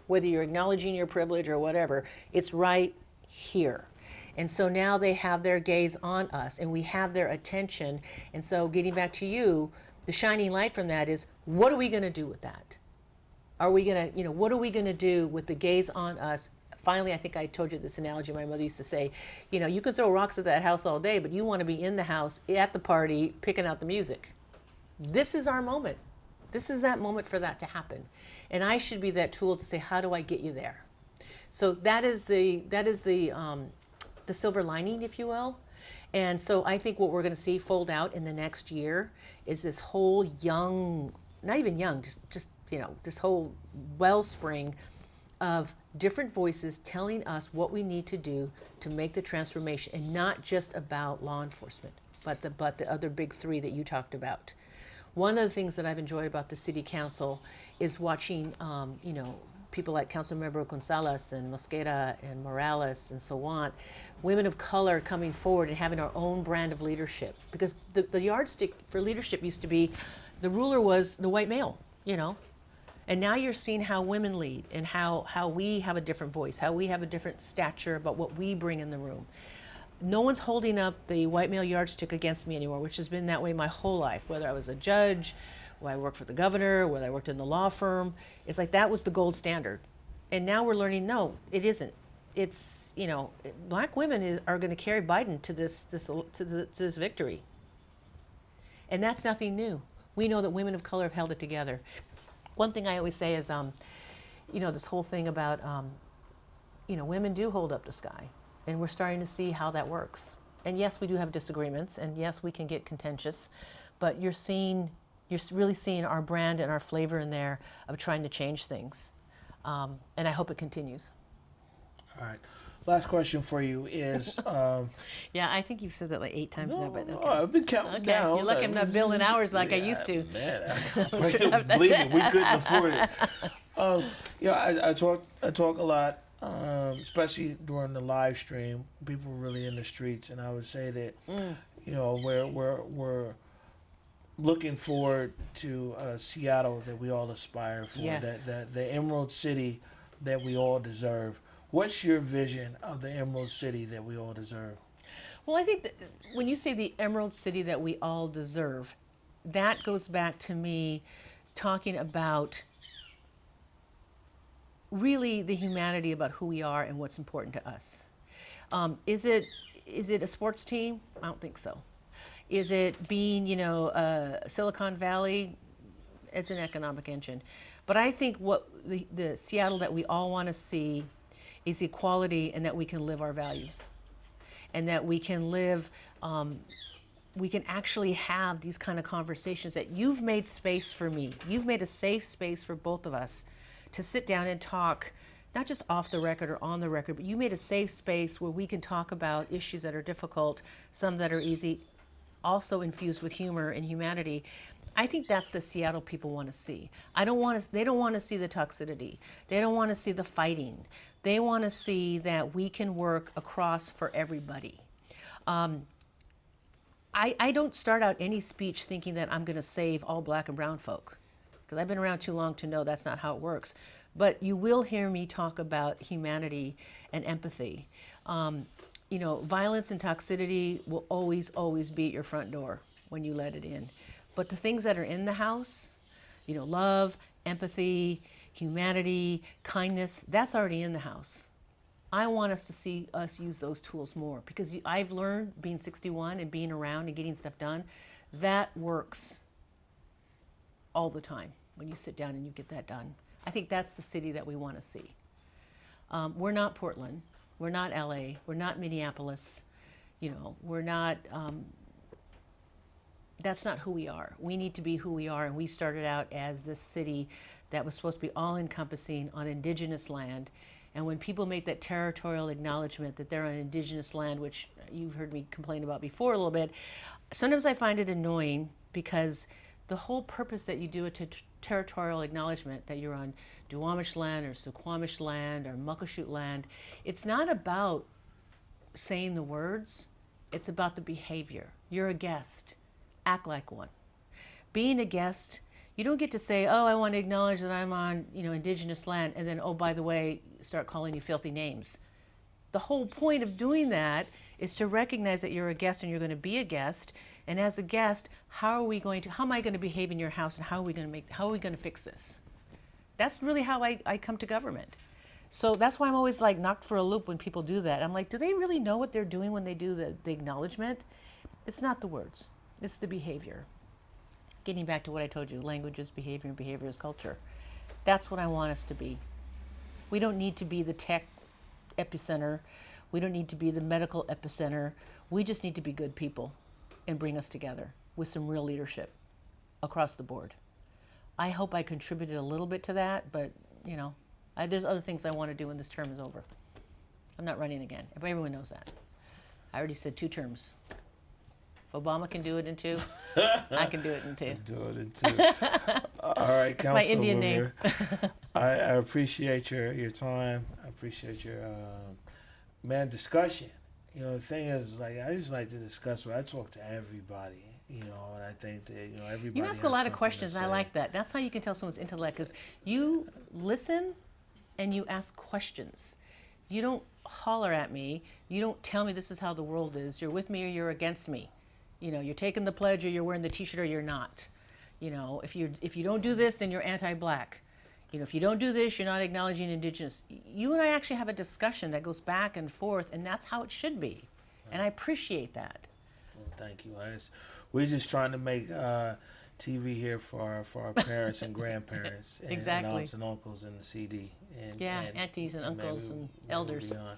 S2: Whether you're acknowledging your privilege or whatever, it's right here. And so now they have their gaze on us and we have their attention. And so getting back to you, the shining light from that is, what are we gonna do with that? Are we gonna, what are we gonna do with the gaze on us? Finally, I think I told you this analogy my mother used to say, you can throw rocks at that house all day, but you wanna be in the house, at the party, picking out the music. This is our moment. This is that moment for that to happen. And I should be that tool to say, how do I get you there? So that is the silver lining, if you will. And so I think what we're going to see fold out in the next year is this whole young, not even young, just this whole wellspring of different voices telling us what we need to do to make the transformation, and not just about law enforcement, but the other big three that you talked about. One of the things that I've enjoyed about the City Council is watching, people like Councilmember Gonzalez and Mosqueda and Morales and so on, women of color coming forward and having our own brand of leadership. Because the yardstick for leadership used to be, the ruler was the white male, And now you're seeing how women lead and how we have a different voice, how we have a different stature about what we bring in the room. No one's holding up the white male yardstick against me anymore, which has been that way my whole life, whether I was a judge, whether I worked for the governor, whether I worked in the law firm. It's like that was the gold standard. And now we're learning, no, it isn't. it's, black women are going to carry Biden to this victory. And that's nothing new. We know that women of color have held it together. One thing I always say is, this whole thing about, women do hold up the sky. And we're starting to see how that works. And yes, we do have disagreements, and yes, we can get contentious, but you're really seeing our brand and our flavor in there of trying to change things. And I hope it continues.
S1: All right. Last question for you is...
S2: yeah, I think you've said that like 8 times now, but okay.
S1: I've been counting down.
S2: You're lucky I'm not billing hours like I used to.
S1: Man, believe me, we couldn't afford it. I talk a lot, especially during the live stream. People are really in the streets, and I would say that, we're looking forward to Seattle that we all aspire for,
S2: yes.
S1: the Emerald City that we all deserve. What's your vision of the Emerald City that we all deserve?
S2: Well, I think that when you say the Emerald City that we all deserve, that goes back to me talking about really the humanity about who we are and what's important to us. Is it a sports team? I don't think so. Is it being, Silicon Valley? It's an economic engine. But I think what the Seattle that we all want to see is equality, and that we can live our values, and that we can live, we can actually have these kind of conversations that you've made space for me. You've made a safe space for both of us to sit down and talk, not just off the record or on the record, but you made a safe space where we can talk about issues that are difficult, some that are easy, also infused with humor and humanity. I think that's the Seattle people want to see. They don't want to see the toxicity. They don't want to see the fighting. They want to see that we can work across for everybody. I don't start out any speech thinking that I'm going to save all black and brown folk, because I've been around too long to know that's not how it works. But you will hear me talk about humanity and empathy. Violence and toxicity will always, always be at your front door when you let it in. But the things that are in the house, love, empathy, humanity, kindness, that's already in the house. I want us to see us use those tools more, because I've learned, being 61 and being around and getting stuff done, that works all the time when you sit down and you get that done. I think that's the city that we want to see. We're not Portland. We're not LA. We're not Minneapolis. We're not... that's not who we are. We need to be who we are, and we started out as this city that was supposed to be all-encompassing on indigenous land. And when people make that territorial acknowledgement that they're on indigenous land, which you've heard me complain about before a little bit, sometimes I find it annoying, because the whole purpose that you do a territorial acknowledgement, that you're on Duwamish land or Suquamish land or Muckleshoot land, it's not about saying the words, it's about the behavior. You're a guest. Act like one. Being a guest, you don't get to say, oh, I want to acknowledge that I'm on, indigenous land, and then, oh, by the way, start calling you filthy names. The whole point of doing that is to recognize that you're a guest and you're going to be a guest. And as a guest, how am I going to behave in your house, and how are we going to fix this? That's really how I come to government. So that's why I'm always like knocked for a loop when people do that. I'm like, do they really know what they're doing when they do the acknowledgement? It's not the words. It's the behavior. Getting back to what I told you, language is behavior and behavior is culture. That's what I want us to be. We don't need to be the tech epicenter. We don't need to be the medical epicenter. We just need to be good people and bring us together with some real leadership across the board. I hope I contributed a little bit to that, but there's other things I want to do when this term is over. I'm not running again. Everyone knows that. I already said 2 terms. If Obama can do it in 2, I can do it in 2.
S1: Do it in 2. All right,
S2: It's my Indian name.
S1: I appreciate your time. I appreciate your discussion. The thing is, I just like to discuss. I talk to everybody. And I think that everybody.
S2: You ask a lot of questions, and I like that. That's how you can tell someone's intellect, because you listen and you ask questions. You don't holler at me. You don't tell me this is how the world is. You're with me or you're against me. You're taking the pledge, or you're wearing the T-shirt, or you're not. If you don't do this, then you're anti-black. if you don't do this, you're not acknowledging Indigenous. You and I actually have a discussion that goes back and forth, and that's how it should be. And I appreciate that.
S1: Well, thank you. We're just trying to make TV here for our parents and grandparents and,
S2: Exactly.
S1: and aunts and uncles in the CD. And,
S2: aunties and uncles and elders.
S1: Beyond.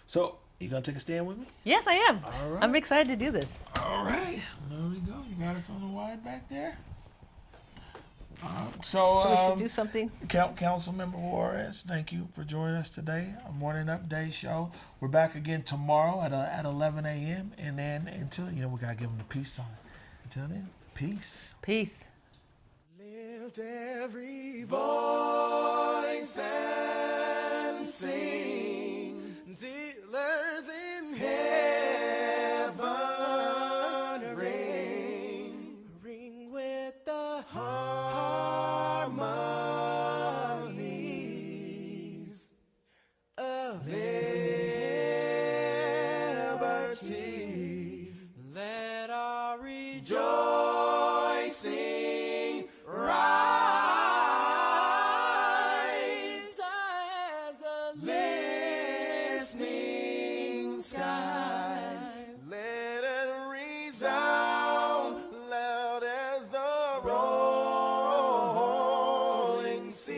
S1: So, you going to take a stand with me?
S2: Yes, I am.
S1: All right.
S2: I'm excited to do this.
S1: All right. There we go. You got us on the wide back there. So
S2: we should do something.
S1: Councilmember Juarez, thank you for joining us today. Our morning update show. We're back again tomorrow at 11 a.m. And then until, we got to give them the peace sign. Until then, peace.
S2: Peace.
S5: Lift every voice and sing till earth in heaven ring with the harmonies of liberty. Let our rejoicing rise as the listening skies. Let it resound loud as the rolling sea.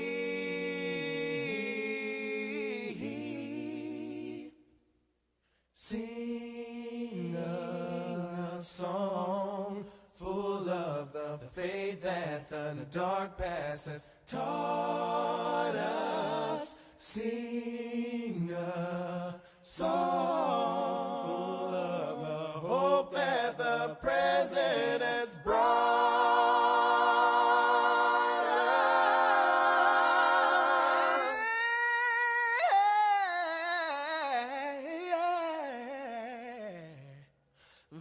S5: Sing a song full of the faith that the dark past has taught us. Sing a song full of the hope that the present has brought.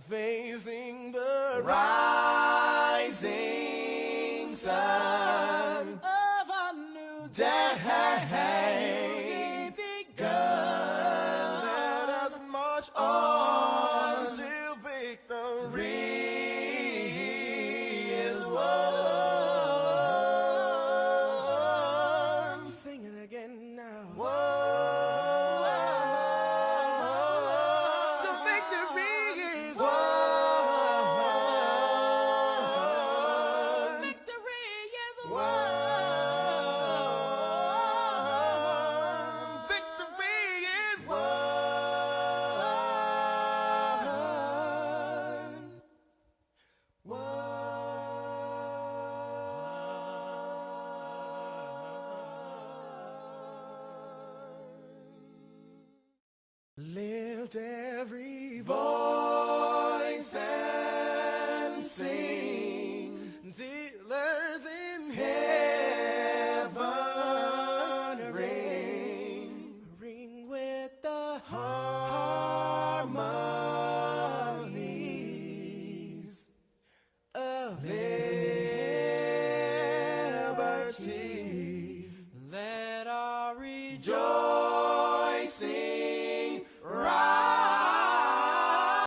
S5: Facing the rising sun of a new day begun. Let us march on till victory is won. Sing it again now. The victory is won. Victory is won. Victory is won. Lift every voice and sing till earth in heaven ring with the harmonies of liberty. Let our rejoicing